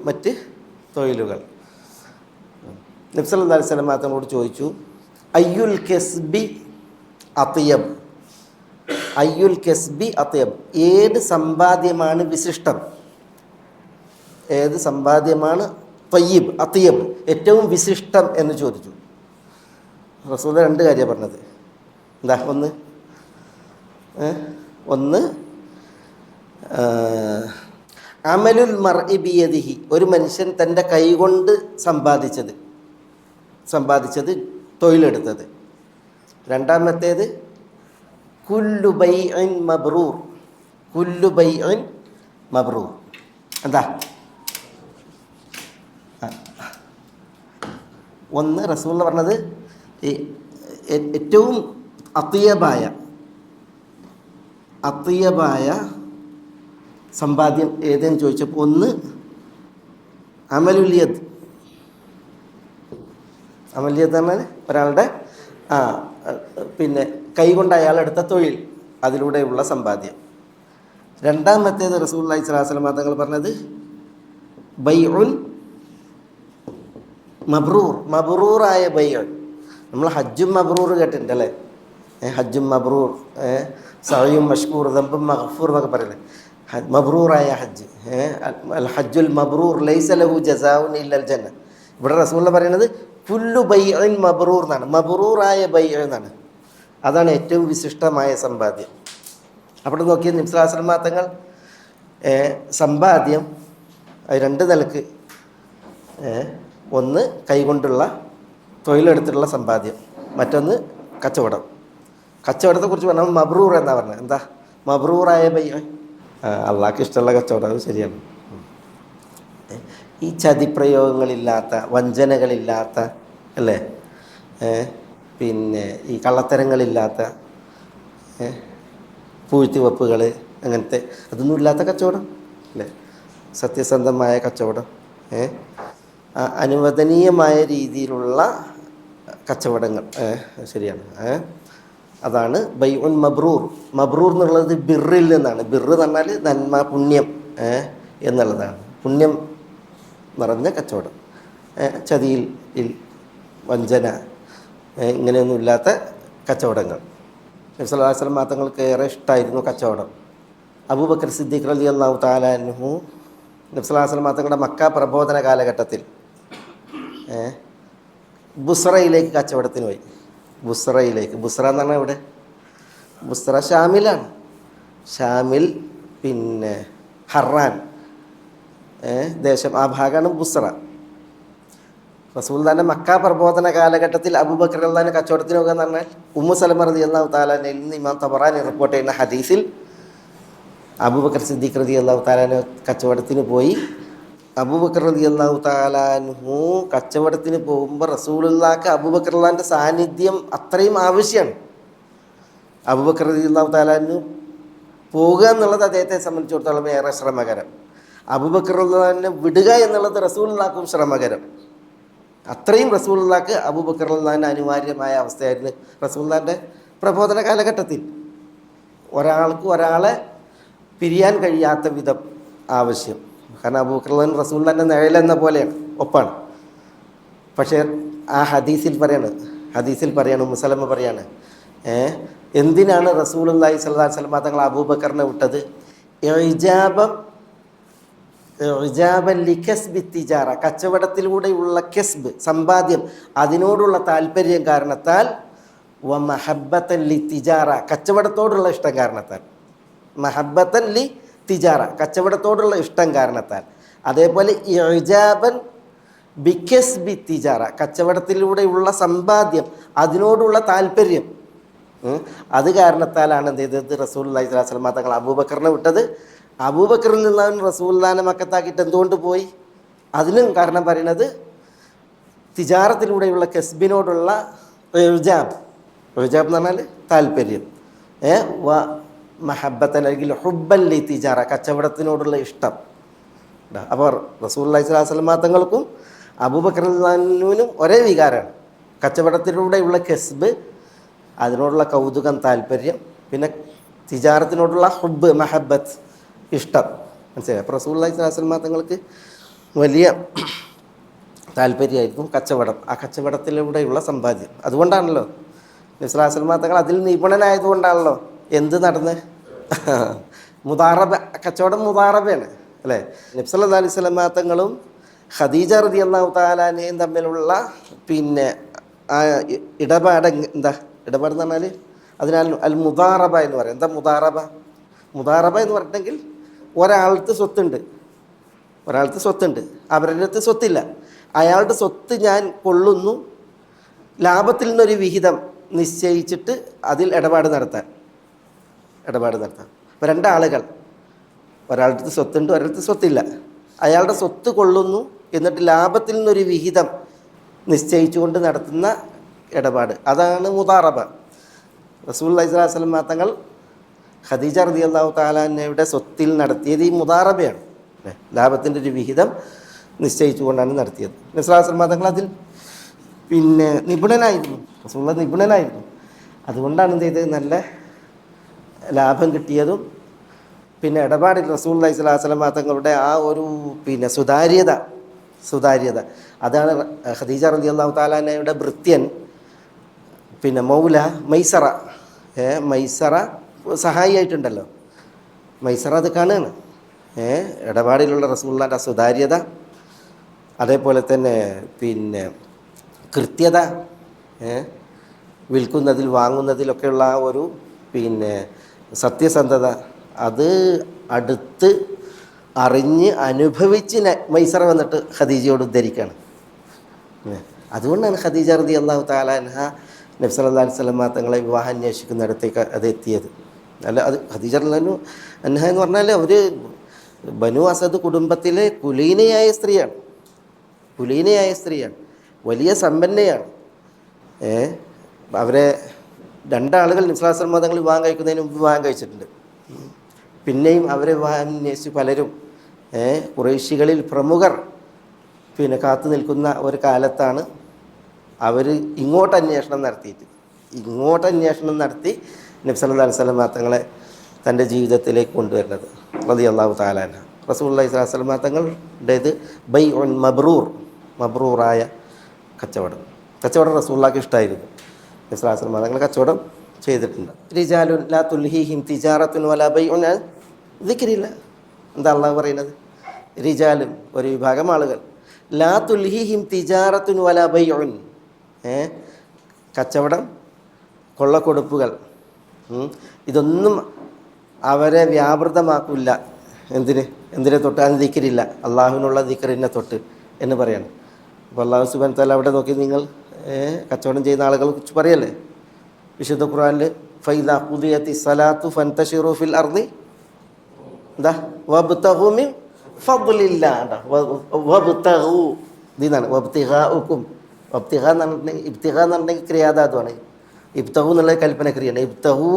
[SPEAKER 2] നബി സല്ലല്ലാഹു അലൈഹി വസല്ലം തങ്ങളോട് ചോദിച്ചു, അയ്യുൽ കസ്ബി അത്യബ്, അയ്യുൽ കസ്ബി അത്യബ്, ഏത് സമ്പാദ്യമാണ് വിശിഷ്ടം? ഏത് സമ്പാദ്യമാണ് തയ്യിബ്, അത്യബ്, ഏറ്റവും വിശിഷ്ടം എന്ന് ചോദിച്ചു. റസൂൽ 2 കാര്യമാണ് പറഞ്ഞത്. എന്താ? ഒന്ന് അമലുൽ മർഇ ബിയദിഹി, ഒരു മനുഷ്യൻ തൻ്റെ കൈകൊണ്ട് സമ്പാദിച്ചത്, തൊഴിലെടുത്തത്. രണ്ടാമത്തേത് കുല്ലു ബൈഇൻ മബ്റൂർ, കുല്ലു ബൈഇൻ മബ്റൂർ. എന്താ? ഒന്ന് റസൂൽ പറഞ്ഞത് ഏറ്റവും അത്യബായ സമ്പാദ്യം ഏതെന്ന് ചോദിച്ചപ്പോൾ ഒന്ന് അമലുലിയത്. അമലുലിയത് എന്ന് പറഞ്ഞാൽ ഒരാളുടെ പിന്നെ കൈകൊണ്ട് അയാളെടുത്ത തൊഴിൽ, അതിലൂടെയുള്ള സമ്പാദ്യം. രണ്ടാമത്തേത് റസൂലുള്ളാഹി സ്വല്ലല്ലാഹു അലൈഹി വസല്ലം തങ്ങൾ പറഞ്ഞത് ബൈഉൻ മബ്രൂർ, മബ്രൂറായ ബൈഉൻ. നമ്മൾ ഹജ്ജും മബ്രൂർ കേട്ടിട്ടുണ്ട് അല്ലേ? ഹജ്ജും മബ്രൂർ, സഅയും മഷ്കൂർ, ദംബും മഗ്ഫൂർ എന്നൊക്കെ പറയില്ലേ? മബ്രൂറായ ഹജ്ജ്. അൽ ഹജ്ജുൽ മബ്രൂർ ലൈസ ലഹു ജസാഉൻ ഇല്ലൽ ജന്ന. ഇവിടെ റസൂൽ പറയുന്നത് കുല്ലു ബൈഇൻ മബ്രൂർ എന്നാണ്. മബ്രൂറായ ബൈ എന്നാണ്. അതാണ് ഏറ്റവും വിശിഷ്ടമായ സമ്പാദ്യം. അവിടെ നോക്കിയ നബി സല്ലല്ലാഹു അലൈഹി വസല്ലം തങ്ങൾ സമ്പാദ്യം രണ്ട് നിലക്ക്, ഒന്ന് കൈകൊണ്ടുള്ള തൊഴിലെടുത്തിട്ടുള്ള സമ്പാദ്യം, മറ്റൊന്ന് കച്ചവടം. കച്ചവടത്തെക്കുറിച്ച് പറഞ്ഞാൽ മബ്രൂർ എന്നാ പറഞ്ഞത്. എന്താ മബ്രൂറായ ബൈ? അള്ളാഹ്ക്ക് ഇഷ്ടമുള്ള കച്ചവടം. അത് ശരിയാണ്. ഈ ചതിപ്രയോഗങ്ങളില്ലാത്ത, വഞ്ചനകളില്ലാത്ത, അല്ലേ, പിന്നെ ഈ കള്ളത്തരങ്ങളില്ലാത്ത, പൂഴ്ത്തിവെപ്പുകൾ, അങ്ങനത്തെ അതൊന്നും ഇല്ലാത്ത കച്ചവടം, അല്ലേ, സത്യസന്ധമായ കച്ചവടം, അനുവദനീയമായ രീതിയിലുള്ള കച്ചവടങ്ങൾ. ശരിയാണ്. അതാണ് ബൈഉൻ മബ്രൂർ. മബ്രൂർ എന്നുള്ളത് ബിറിൽ നിന്നാണ്. ബിറ് എന്ന് പറഞ്ഞാൽ നന്മ, പുണ്യം എന്നുള്ളതാണ്. പുണ്യം നിറഞ്ഞ കച്ചവടം. ചതിയിൽ, വഞ്ചന, ഇങ്ങനെയൊന്നുമില്ലാത്ത കച്ചവടങ്ങൾ. നബി സല്ലല്ലാഹു അലൈഹി വസല്ലം തങ്ങൾക്ക് ഏറെ ഇഷ്ടമായിരുന്നു കച്ചവടം. അബൂബക്കർ സിദ്ദീഖ് റളിയല്ലാഹു തആല അൻഹു നബി സല്ലല്ലാഹു അലൈഹി വസല്ലം തങ്ങളുടെ മക്ക പ്രബോധന കാലഘട്ടത്തിൽ ബുസ്രയിലേക്ക് കച്ചവടത്തിന് പോയി. ബുസ്രയിലേക്ക്. ബുസ്ര എന്ന് പറഞ്ഞാൽ ഇവിടെ ബുസ്ര ഷാമിലാണ്. ഷാമിൽ, പിന്നെ ഹറാൻ ദേശം, ആ ഭാഗമാണ് ബുസ്ര. റസൂലുള്ളാഹിന്റെ മക്ക പ്രബോധന കാലഘട്ടത്തിൽ അബൂബക്കർ റളിയല്ലാഹു കച്ചവടത്തിന് പോകുക എന്ന് പറഞ്ഞാൽ ഉമ്മു സലമ റളിയല്ലാഹു തആല അൻഹയിൽ നിന്ന് ഇമാം തബറാനി റിപ്പോർട്ട് ചെയ്യുന്ന ഹദീസിൽ അബൂബക്കർ സിദ്ദീഖ് റളിയല്ലാഹു തആല കച്ചവടത്തിന് പോയി. അബൂബക്കർ റളിയല്ലാഹു തആല അൻഹു കച്ചവടത്തിന് പോകുമ്പോൾ റസൂലുള്ളാഹിക്ക് അബൂബക്കർ റളിയല്ലാഹുവിൻ്റെ സാന്നിധ്യം അത്രയും ആവശ്യമാണ്. അബൂബക്കർ റളിയല്ലാഹു തആല അൻഹു പോകുക എന്നുള്ളത് അദ്ദേഹത്തെ സംബന്ധിച്ചിടത്തോളം ഏറെ ശ്രമകരം. അബൂബക്കർ റളിയല്ലാഹുവിനെ വിടുക എന്നുള്ളത് റസൂലുള്ളാഹിക്കും ശ്രമകരം. അത്രയും റസൂലുള്ളാഹിക്ക് അബൂബക്കർ റളിയല്ലാഹുവിന് അനിവാര്യമായ അവസ്ഥയായിരുന്നു റസൂലുള്ളാഹിൻ്റെ പ്രബോധന കാലഘട്ടത്തിൽ. ഒരാൾക്ക് ഒരാളെ പിരിയാൻ കഴിയാത്ത വിധം ആവശ്യം. കാരണം അബൂബക്കർ റളിയല്ലാഹു റസൂലുള്ളാഹിൻ്റെ നിഴലെന്ന പോലെയാണ്, ഒപ്പാണ്. പക്ഷേ ആ ഹദീസിൽ പറയാണ് ഉമ്മു സലമ പറയാണ്, എന്തിനാണ് റസൂലുള്ളാഹി സ്വല്ലല്ലാഹു അലൈഹി വസല്ലം തങ്ങൾ അബൂബക്കറിനെ വിട്ടത്? ഇജാബൻ ലികസ്ബി തിജാറ, കച്ചവടത്തിലൂടെയുള്ള കസ്ബ്, സമ്പാദ്യം, അതിനോടുള്ള താല്പര്യം കാരണത്താൽ, വ മഹബ്ബത്തൻ ലി തിജാറ, കച്ചവടത്തോടുള്ള ഇഷ്ടം കാരണത്താൽ. മഹബ്ബത്തൻ ലി തിജാറ, കച്ചവടത്തോടുള്ള ഇഷ്ടം കാരണത്താൽ. അതേപോലെ ഇജാബൻ ബികസ്ബി തിജാറ, കച്ചവടത്തിലൂടെയുള്ള സമ്പാദ്യം, അതിനോടുള്ള താല്പര്യം, അത് കാരണത്താലാണ് എന്ത് ചെയ്തത്? റസൂലുള്ളാഹി സ്വല്ലല്ലാഹു അലൈഹി വസല്ലം തങ്ങൾ അബൂബക്കറിനെ വിട്ടത്. അബൂബക്കറിൽ നിന്നും റസൂലുള്ളാഹിനെ മക്കത്താക്കിയിട്ട് എന്തുകൊണ്ട് പോയി? അതിനും കാരണം പറയുന്നത് തിജാറത്തിലൂടെയുള്ള കസ്ബിനോടുള്ള ഇജാബ് എന്ന് പറഞ്ഞാൽ താല്പര്യം, വ മഹബ്ബത്തൻ അല്ലെങ്കിൽ ഹുബ്ബൻ ലി തിജാറ, കച്ചവടത്തിനോടുള്ള ഇഷ്ടം. അപ്പോൾ റസൂലുള്ളാഹി സ്വല്ലല്ലാഹു അലൈഹി വസല്ലം തങ്ങൾക്കും അബൂബക്കറിനും ഒരേ വികാരമാണ്. കച്ചവടത്തിലൂടെയുള്ള കസ്ബ്, അതിനോടുള്ള കൗതുകം, താല്പര്യം, പിന്നെ തിജാറത്തിനോടുള്ള ഹുബ്ബ്, മഹബ്ബത്ത്, ഇഷ്ടം. മനസ്സിലായി? അപ്പോൾ റസൂലുള്ളാഹി സ്വല്ലല്ലാഹു അലൈഹി വസല്ലം തങ്ങൾക്ക് വലിയ താല്പര്യമായിരിക്കും കച്ചവടം, ആ കച്ചവടത്തിലൂടെയുള്ള സമ്പാദ്യം. അതുകൊണ്ടാണല്ലോ നബി സല്ലല്ലാഹു അലൈഹി വസല്ലം തങ്ങൾ അതിൽ നിപുണനായതുകൊണ്ടാണല്ലോ എന്ത് നടന്ന് മുദാറബ, കച്ചവടം മുദാറബയാണ്, അല്ലേ? നബി സല്ലല്ലാഹു അലൈഹി വസല്ലം തങ്ങളും ഖദീജ റളിയല്ലാഹു തആല അൻഹയും തമ്മിലുള്ള പിന്നെ ആ ഇടപാട്, ഇടപാടെന്ന് പറഞ്ഞാൽ അതിനാൽ അൽ മുദാറബ എന്ന് പറയും. എന്താ മുദാറബ എന്ന് പറഞ്ഞിട്ടുണ്ടെങ്കിൽ ഒരാൾക്ക് സ്വത്തുണ്ട്, അവരുടെ അടുത്ത് സ്വത്തില്ല. അയാളുടെ സ്വത്ത് ഞാൻ കൊള്ളുന്നു, ലാഭത്തിൽ നിന്നൊരു വിഹിതം നിശ്ചയിച്ചിട്ട് അതിൽ ഇടപാട് നടത്താൻ. അപ്പോൾ രണ്ടാളുകൾ, ഒരാളുടെ സ്വത്തുണ്ട്, ഒരാളുടെ സ്വത്തില്ല. അയാളുടെ സ്വത്ത് കൊള്ളുന്നു, എന്നിട്ട് ലാഭത്തിൽ നിന്നൊരു വിഹിതം നിശ്ചയിച്ചുകൊണ്ട് നടത്തുന്ന ഇടപാട്, അതാണ് മുദാറബ. റസൂലുള്ളാഹി സ്വല്ലല്ലാഹു അലൈഹി വസല്ലം തങ്ങൾ ഖദീജ റളിയല്ലാഹു തആല അൻഹയുടെ സ്വത്തിൽ നടത്തിയത് ഈ മുദാറബയാണ്, അല്ലേ? ലാഭത്തിൻ്റെ ഒരു വിഹിതം നിശ്ചയിച്ചുകൊണ്ടാണ് നടത്തിയത്. നബി സല്ലല്ലാഹു അലൈഹി വസല്ലം തങ്ങൾ അതിൽ പിന്നെ നിപുണനായിരുന്നു. റസൂലുള്ളാഹി നിപുണനായിരുന്നു. അതുകൊണ്ടാണ് എന്ത് ചെയ്തത്? നല്ല ലാഭം കിട്ടിയതും. പിന്നെ ഇടപാടിൽ റസൂലുള്ളാഹി സ്വല്ലല്ലാഹു അലൈഹി വസല്ലം തങ്ങളുടെ ആ ഒരു പിന്നെ സുതാര്യത അതാണ് ഖദീജ റളിയല്ലാഹു തആല അൻഹയുടെ ഭൃത്യൻ പിന്നെ മൗല മൈസറ സഹായിയായിട്ടുണ്ടല്ലോ. മൈസറ അത് കാണുകയാണ്. ഇടപാടിലുള്ള റസൂലുള്ളാഹിൻ്റെ സുതാര്യത, അതേപോലെ തന്നെ പിന്നെ കൃത്യത, വിൽക്കുന്നതിൽ വാങ്ങുന്നതിലൊക്കെയുള്ള ആ ഒരു പിന്നെ സത്യസന്ധത, അത് അടുത്ത് അറിഞ്ഞ് അനുഭവിച്ച് മൈസറ വന്നിട്ട് ഖദീജയോട് ഉദ്ധരിക്കുകയാണ്. അതുകൊണ്ടാണ് ഖദീജ റളിയല്ലാഹു തആല അൻഹ നബി സല്ലല്ലാഹു അലൈഹി വസല്ലം തങ്ങളെ വിവാഹം അന്വേഷിക്കുന്നിടത്തേക്ക് അത് എത്തിയത്. അല്ല, അത് ഖദീജ റളിയല്ലാഹു അൻഹ എന്ന് പറഞ്ഞാൽ അവർ ബനു അസദ് കുടുംബത്തിലെ കുലീനയായ സ്ത്രീയാണ്. വലിയ സമ്പന്നയാണ്. അവരെ രണ്ടാളുകൾ നബി സല്ലല്ലാഹു അലൈഹി വസല്ലം തങ്ങൾ വിവാഹം കഴിക്കുന്നതിന് മുമ്പ് വിവാഹം കഴിച്ചിട്ടുണ്ട്. പിന്നെയും അവരെ വിവാഹം അന്വേഷിച്ച് പലരും ഖുറൈശികളിൽ പ്രമുഖർ കാത്തു നിൽക്കുന്ന ഒരു കാലത്താണ് അവർ ഇങ്ങോട്ട് അന്വേഷണം നടത്തി നബി സല്ലല്ലാഹു അലൈഹി വസല്ലം തങ്ങളെ തൻ്റെ ജീവിതത്തിലേക്ക് കൊണ്ടുവരുന്നത്. റളിയല്ലാഹു തആല അൻഹു. റസൂലുള്ളാഹി സ്വല്ലല്ലാഹു അലൈഹി വസല്ലം തങ്ങളുടേത് ബൈഉൻ മബ്റൂറായ കച്ചവടം റസൂലുള്ളാഹിക്ക് ഇഷ്ടമായിരുന്നു. നബി സല്ലല്ലാഹു അലൈഹി വസല്ലം തങ്ങൾ കച്ചവടം ചെയ്തിട്ടുണ്ട്. റിജാലുൻ ലാ തുൽഹീഹിം തിജാറത്തുൻ വലാ ബൈഉൻ അൻ ദിക്രില്ലാഹ്. എന്താ അള്ളാഹു പറയുന്നത്? റിജാലും, ഒരു വിഭാഗം ആളുകൾ, ലാ തുൽഹീഹിം തിജാറത്തുൻ വലാ ബൈഉൻ, കച്ചവടം, കൊള്ളക്കൊടുപ്പുകൾ, ഇതൊന്നും അവരെ വ്യാപൃതമാക്കില്ല. എന്തിനെ തൊട്ട്? അത് ദിക്രില്ല, അള്ളാഹുവിനുള്ള ദിക്റിനെ തൊട്ട് എന്ന് പറയാണ്. അപ്പോൾ അള്ളാഹു സുബ്ഹാനഹു വ തആല അവിടെ നോക്കി നിങ്ങൾ കച്ചവടം ചെയ്യുന്ന ആളുകളെ കുറിച്ച് പറയല്ലേ വിശുദ്ധ ഖുർആനിൽ, ഫൈദാ ഖുദിയത്തി സ്വലാത്തു ഫൻതശിറു ഫിൽ അർദി വബ്തഗു മിൻ ഫദ്ലില്ലാഹ്. വബ്തഗു ദിനാണ് വബ്തിഗാഉക്കും. വബ്തിഗാ എന്ന് പറഞ്ഞിട്ടുണ്ടെങ്കിൽ ക്രിയാധാതുവാണ്. ഇബ്തഗു എന്നുള്ള കൽപ്പന ക്രിയയാണ്. ഇബ്തഗു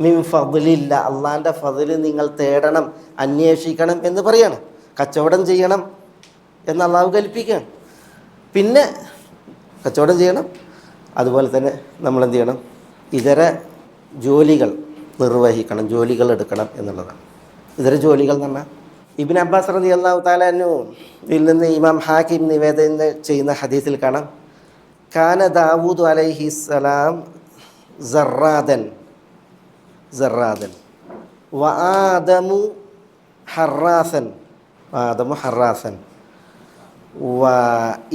[SPEAKER 2] മിൻ ഫദ്ലില്ലാ, അള്ളാഹിൻ്റെ ഫദ്ല് നിങ്ങൾ തേടണം, അന്വേഷിക്കണം എന്ന് പറയാണ്. കച്ചവടം ചെയ്യണം എന്ന് അള്ളാഹു കൽപ്പിക്കുകയാണ്. പിന്നെ കച്ചവടം ചെയ്യണം, അതുപോലെ തന്നെ നമ്മളെന്ത് ചെയ്യണം? ഇതര ജോലികൾ നിർവഹിക്കണം, ജോലികൾ എടുക്കണം എന്നുള്ളതാണ്. ഇതര ജോലികൾ എന്ന് പറഞ്ഞാൽ ഇബ്നു അബ്ബാസ് റളിയല്ലാഹു തആല അൻഹു ഇതിൽ നിന്ന് ഇമാം ഹാക്കിം നിവേദനം ചെയ്യുന്ന ഹദീസിൽ കാണാം, കാന ദാവൂദ് അലൈഹിസ്സലാം സറാദൻ വ ആദമു ഹറാസൻ വ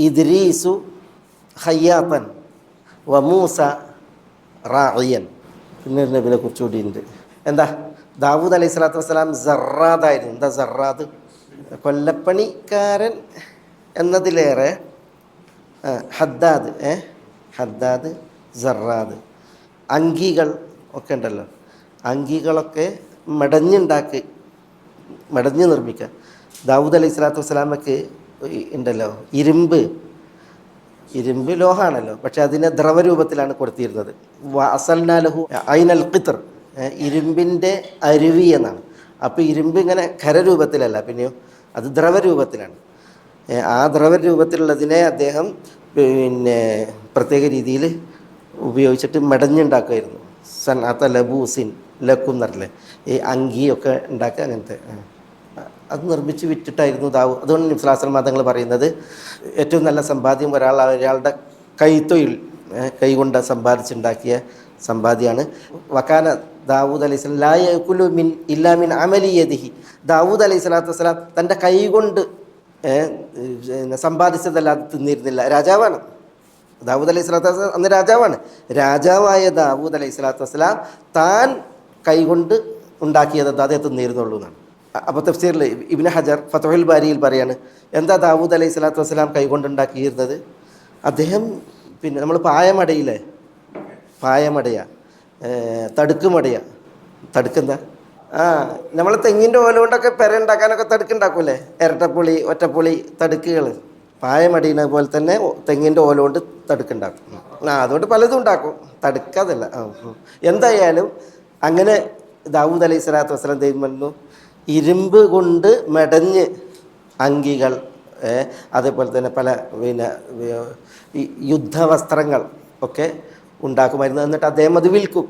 [SPEAKER 2] ഇദ്രീസു ഖയ്യാത്തൻ വ മൂസ റാഇയൻ. പിന്നെ ഒരു നബിനെ കുറിച്ചുകൂടി ഉണ്ട്. എന്താ? ദാവൂദ് അലൈഹി സ്വലാത്തു വസ്സലാം സറാദായിരുന്നു. എന്താ സറാദ്? കൊല്ലപ്പണിക്കാരൻ എന്നതിലേറെ ഹദ്ദാദ്, സറാദ്. അങ്കികൾ ഒക്കെ ഉണ്ടല്ലോ, അങ്കികളൊക്കെ മെടഞ്ഞ് നിർമ്മിക്കുക. ദാവൂദ് അലൈഹി സ്വലാത്തു വസ്സലാമക്ക് ഉണ്ടല്ലോ ഇരുമ്പ് ലോഹമാണല്ലോ, പക്ഷെ അതിനെ ദ്രവരൂപത്തിലാണ് കൊടുത്തിരുന്നത്. വഅസൽനാലഹു ഐനൽ ഖിത്ർ, ഇരുമ്പിൻ്റെ അരുവി എന്നാണ്. അപ്പോൾ ഇരുമ്പ് ഇങ്ങനെ ഖരരൂപത്തിലല്ല, പിന്നെയോ അത് ദ്രവരൂപത്തിലാണ്. ആ ദ്രവരൂപത്തിലുള്ളതിനെ അദ്ദേഹം പ്രത്യേക രീതിയിൽ ഉപയോഗിച്ചിട്ട് മെടഞ്ഞുണ്ടാക്കുമായിരുന്നു. സൻഅത ലബൂസിൻ ലക്കും എന്നറിയില്ലേ, ഈ അങ്കിയൊക്കെ ഉണ്ടാക്കുക, അങ്ങനത്തെ അത് നിർമ്മിച്ച് വിറ്റിട്ടായിരുന്നു അതുകൊണ്ട് നബി സല്ലല്ലാഹു അലൈഹി വസല്ലം തങ്ങൾ പറയുന്നത് ഏറ്റവും നല്ല സമ്പാദ്യം ഒരാളുടെ കൈത്തൊഴിൽ, കൈകൊണ്ട് സമ്പാദിച്ചുണ്ടാക്കിയ സമ്പാദ്യമാണ്. വക്കാന ദാവൂദ് അലൈഹി സ്വലാം ലാ യഅകുലു മിൻ ഇല്ലാ മിൻ അമലി യദിഹി. ദാവൂദ് അലൈഹി സ്വലാത്തു വസ്സലാം തൻ്റെ കൈകൊണ്ട് സമ്പാദിച്ചതല്ലാതെ തിന്നിരുന്നില്ല. രാജാവാണ് ദാവൂദ് അലൈഹി സ്വലാത്തു വസ്സലാം, അന്ന് രാജാവാണ്. രാജാവായ ദാവൂദ് അലൈഹി സ്വലാത്തു വസ്സലാം താൻ കൈകൊണ്ട് ഉണ്ടാക്കിയത് അതേ തിന്നിരുന്നുള്ളൂ എന്നാണ്. അപ്പോൾ തഫ്സീറിൽ ഇബ്നു ഹജർ ഫത്ഹുൽ ബാരിയിൽ പറയാണ്, എന്താ ദാവൂദ് അലൈഹി സ്വലാത്തു വസ്സലാം കൈകൊണ്ടുണ്ടാക്കിയിരുന്നത്? അദ്ദേഹം നമ്മൾ പായമടയില്ലേ, തടുക്കെന്താ നമ്മൾ തെങ്ങിൻ്റെ ഓല കൊണ്ടൊക്കെ പെര ഉണ്ടാക്കാനൊക്കെ തടുക്കുണ്ടാക്കൂലേ, ഇരട്ടപ്പുളി, ഒറ്റപ്പുളി തടുക്കുകൾ. പായമടീനെ പോലെ തന്നെ തെങ്ങിൻ്റെ ഓല കൊണ്ട് തടുക്കുണ്ടാക്കും. അതുകൊണ്ട് പലതും ഉണ്ടാക്കും, തടുക്കാതല്ല. എന്തായാലും അങ്ങനെ ദാവൂദ് അലൈഹി സ്വലാത്തു വസ്സലാം ദൈവം പറഞ്ഞു, ഇരുമ്പ് കൊണ്ട് മെടഞ്ഞ് അങ്കികൾ, അതേപോലെ തന്നെ പല യുദ്ധവസ്ത്രങ്ങൾ ഒക്കെ ഉണ്ടാക്കുമായിരുന്നു. എന്നിട്ട് അദ്ദേഹം അത് വിൽക്കും.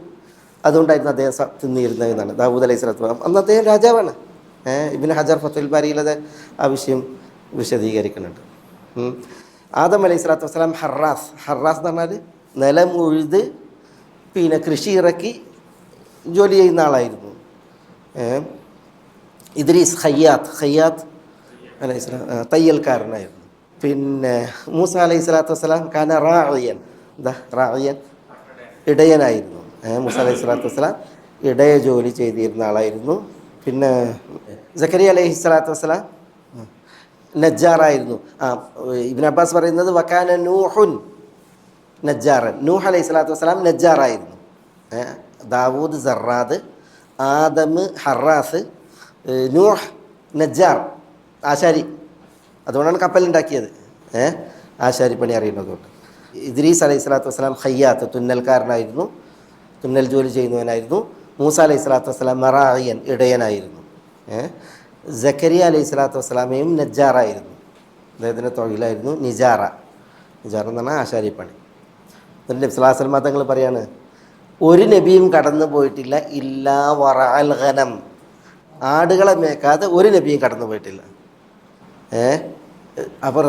[SPEAKER 2] അതുകൊണ്ടായിരുന്നു അദ്ദേഹം തിന്നിരുന്നത് എന്നാണ് ദാവൂദ് അലൈഹി സ്വലാത്തു വസ്സലാം. അന്ന് അദ്ദേഹം രാജാവാണ്. ഇബ്നു ഹജർ ഫത്തുൽ ബാരിയിലത് ആ വിഷയം വിശദീകരിക്കുന്നുണ്ട്. ആദം അലൈഹി സ്വലാത്തു വസ്സലാം ഹറാസ് എന്ന് പറഞ്ഞാൽ നിലം ഉഴുത് കൃഷി ഇറക്കി ജോലി ചെയ്യുന്ന ആളായിരുന്നു. ഇദ്രീസ് ഖയ്യാത്ത് അലൈഹി സ്വലാം തയ്യൽക്കാരനായിരുന്നു. പിന്നെ മൂസ അലൈഹി സ്വലാത്തു വസ്സലാം കാന റാഇയൻ, എന്താ റാഇയൻ, ഇടയനായിരുന്നു. മൂസ അലൈഹി സ്വലാത്തു വസ്സലാം ഇടയ ജോലി ചെയ്തിരുന്ന ആളായിരുന്നു. പിന്നെ സക്കരിയ അലൈഹി സ്വലാത്തു വസ്സലാം നജ്ജാറായിരുന്നു. ഇബ്നു അബ്ബാസ് പറയുന്നത് വകാന നൂഹുൻ നജ്ജാറൻ, നൂഹ് അലൈഹി സ്വലാത്തു വസ്സലാം നജ്ജാറായിരുന്നു. ദാവൂദ് സറാദ്, ആദം ഹറാസ്, നൂഹ് നജ്ജാർ ആശാരി. അതുകൊണ്ടാണ് കപ്പലുണ്ടാക്കിയത്, ആശാരിപ്പണി അറിയുന്നതുകൊണ്ട്. ഇദ്രീസ് അലൈഹി സ്വലാത്തു വസ്സലാം ഖയ്യാത്ത്, തുന്നൽക്കാരനായിരുന്നു, തുന്നൽ ജോലി ചെയ്യുന്നവനായിരുന്നു. മൂസ അലൈഹി സ്വലാത്തു വസ്സലാം മറായിയൻ, ഇടയനായിരുന്നു. സക്കരിയ അലൈഹി സ്വലാത്തു വസ്സലാമയും നജ്ജാറായിരുന്നു. അദ്ദേഹത്തിൻ്റെ തൊഴിലായിരുന്നു നിജാറ എന്ന് പറഞ്ഞാൽ ആശാരിപ്പണി. എന്നിട്ട് നബി സ്വല്ലല്ലാഹു അലൈഹി വസല്ലം തങ്ങൾ പറയാണ്, ഒരു നബിയും കടന്നു പോയിട്ടില്ല ഇല്ലാ വറഅൽ ഗനം, ആടുകളെ മേക്കാതെ ഒരു നബിയും കടന്നു പോയിട്ടില്ല. അപ്പോൾ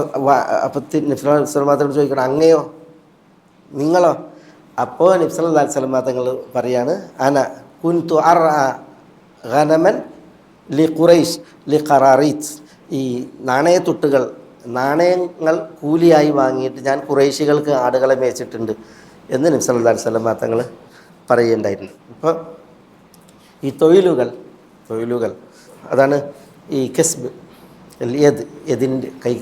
[SPEAKER 2] നബി സ്വല്ലല്ലാഹു അലൈഹി വസല്ലം തങ്ങൾ ചോദിക്കണം, അങ്ങയോ, നിങ്ങളോ? അപ്പോൾ നബി സല്ലല്ലാഹു അലൈഹി വസല്ലം തങ്ങൾ പറയാണ്, അന കുൻതു അർഅ ഗനമൻ ലി ഖുറൈശ് ലി ഖറാറീത്ത്, ഈ നാണയത്തുട്ടുകൾ, നാണയങ്ങൾ കൂലിയായി വാങ്ങിയിട്ട് ഞാൻ ഖുറൈശികൾക്ക് ആടുകളെ മേച്ചിട്ടുണ്ട് എന്ന് നബി സല്ലല്ലാഹു അലൈഹി വസല്ലം തങ്ങൾ പറയുകയുണ്ടായിരുന്നു. അപ്പോൾ ഈ തൊഴിലുകൾ അതാണ് ഈ കസ്ബ്, യദിൻ്റെ കൈ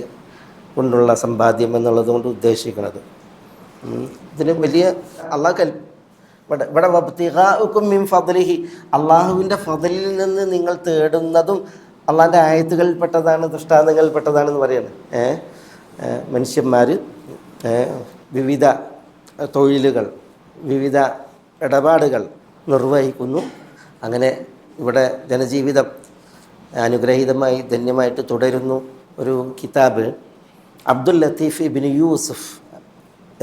[SPEAKER 2] കൊണ്ടുള്ള സമ്പാദ്യം എന്നുള്ളത് കൊണ്ട് ഉദ്ദേശിക്കുന്നത്. ഇതിന് വലിയ അള്ളാഹ് ഇവിടെ വബ്തിഗാഉകും മിൻ ഫദ്ലിഹി, അള്ളാഹുവിൻ്റെ ഫദ്ലിൽ നിന്ന് നിങ്ങൾ തേടുന്നതും അള്ളാഹിൻ്റെ ആയത്തുകളിൽപ്പെട്ടതാണ്, ദൃഷ്ടാന്തങ്ങളിൽപ്പെട്ടതാണെന്ന് പറയാണ്. മനുഷ്യന്മാർ വിവിധ തൊഴിലുകൾ, വിവിധ ഇടപാടുകൾ നിർവഹിക്കുന്നു. അങ്ങനെ ഇവിടെ ജനജീവിതം അനുഗ്രഹീതമായി ധന്യമായിട്ട് തുടരുന്നു. ഒരു കിതാബ് അബ്ദുൽ ലത്തീഫ് ഇബ്നു യൂസുഫ്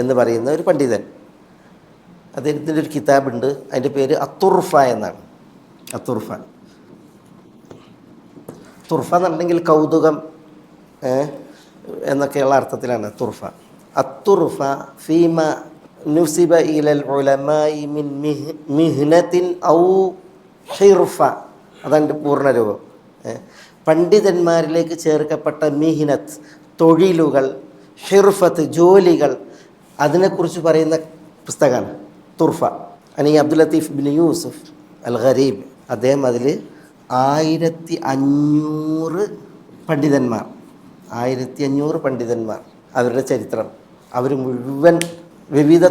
[SPEAKER 2] എന്ന് പറയുന്ന ഒരു പണ്ഡിതൻ, അദ്ദേഹത്തിൻ്റെ ഒരു കിതാബുണ്ട്, അതിൻ്റെ പേര് അത്തുർഫ എന്നാണ്. തുർഫ എന്നുണ്ടെങ്കിൽ കൗതുകം എന്നൊക്കെയുള്ള അർത്ഥത്തിലാണ് തുർഫ. അത്തുർഫ ഫീമ നുസിബ ഇലൽ ഉലമായി മിൻ മിഹ്നത്തിൻ ഔ ഹിർഫ, അതാണ് പൂർണ്ണരൂപം. പണ്ഡിതന്മാരിലേക്ക് ചേർക്കപ്പെട്ട മിഹ്നത്ത്, തൊഴിലുകൾ, ഹിർഫത്ത്, ജോലികൾ, അതിനെക്കുറിച്ച് പറയുന്ന പുസ്തകമാണ് തുർഫ. അല്ലെങ്കിൽ അബ്ദുൽ ലത്തീഫ് ബിൻ യൂസുഫ് അൽ ഗരീബ്, അദ്ദേഹം അതിൽ 1500 പണ്ഡിതന്മാർ, 1500 പണ്ഡിതന്മാർ, അവരുടെ ചരിത്രം, അവർ മുഴുവൻ വിവിധ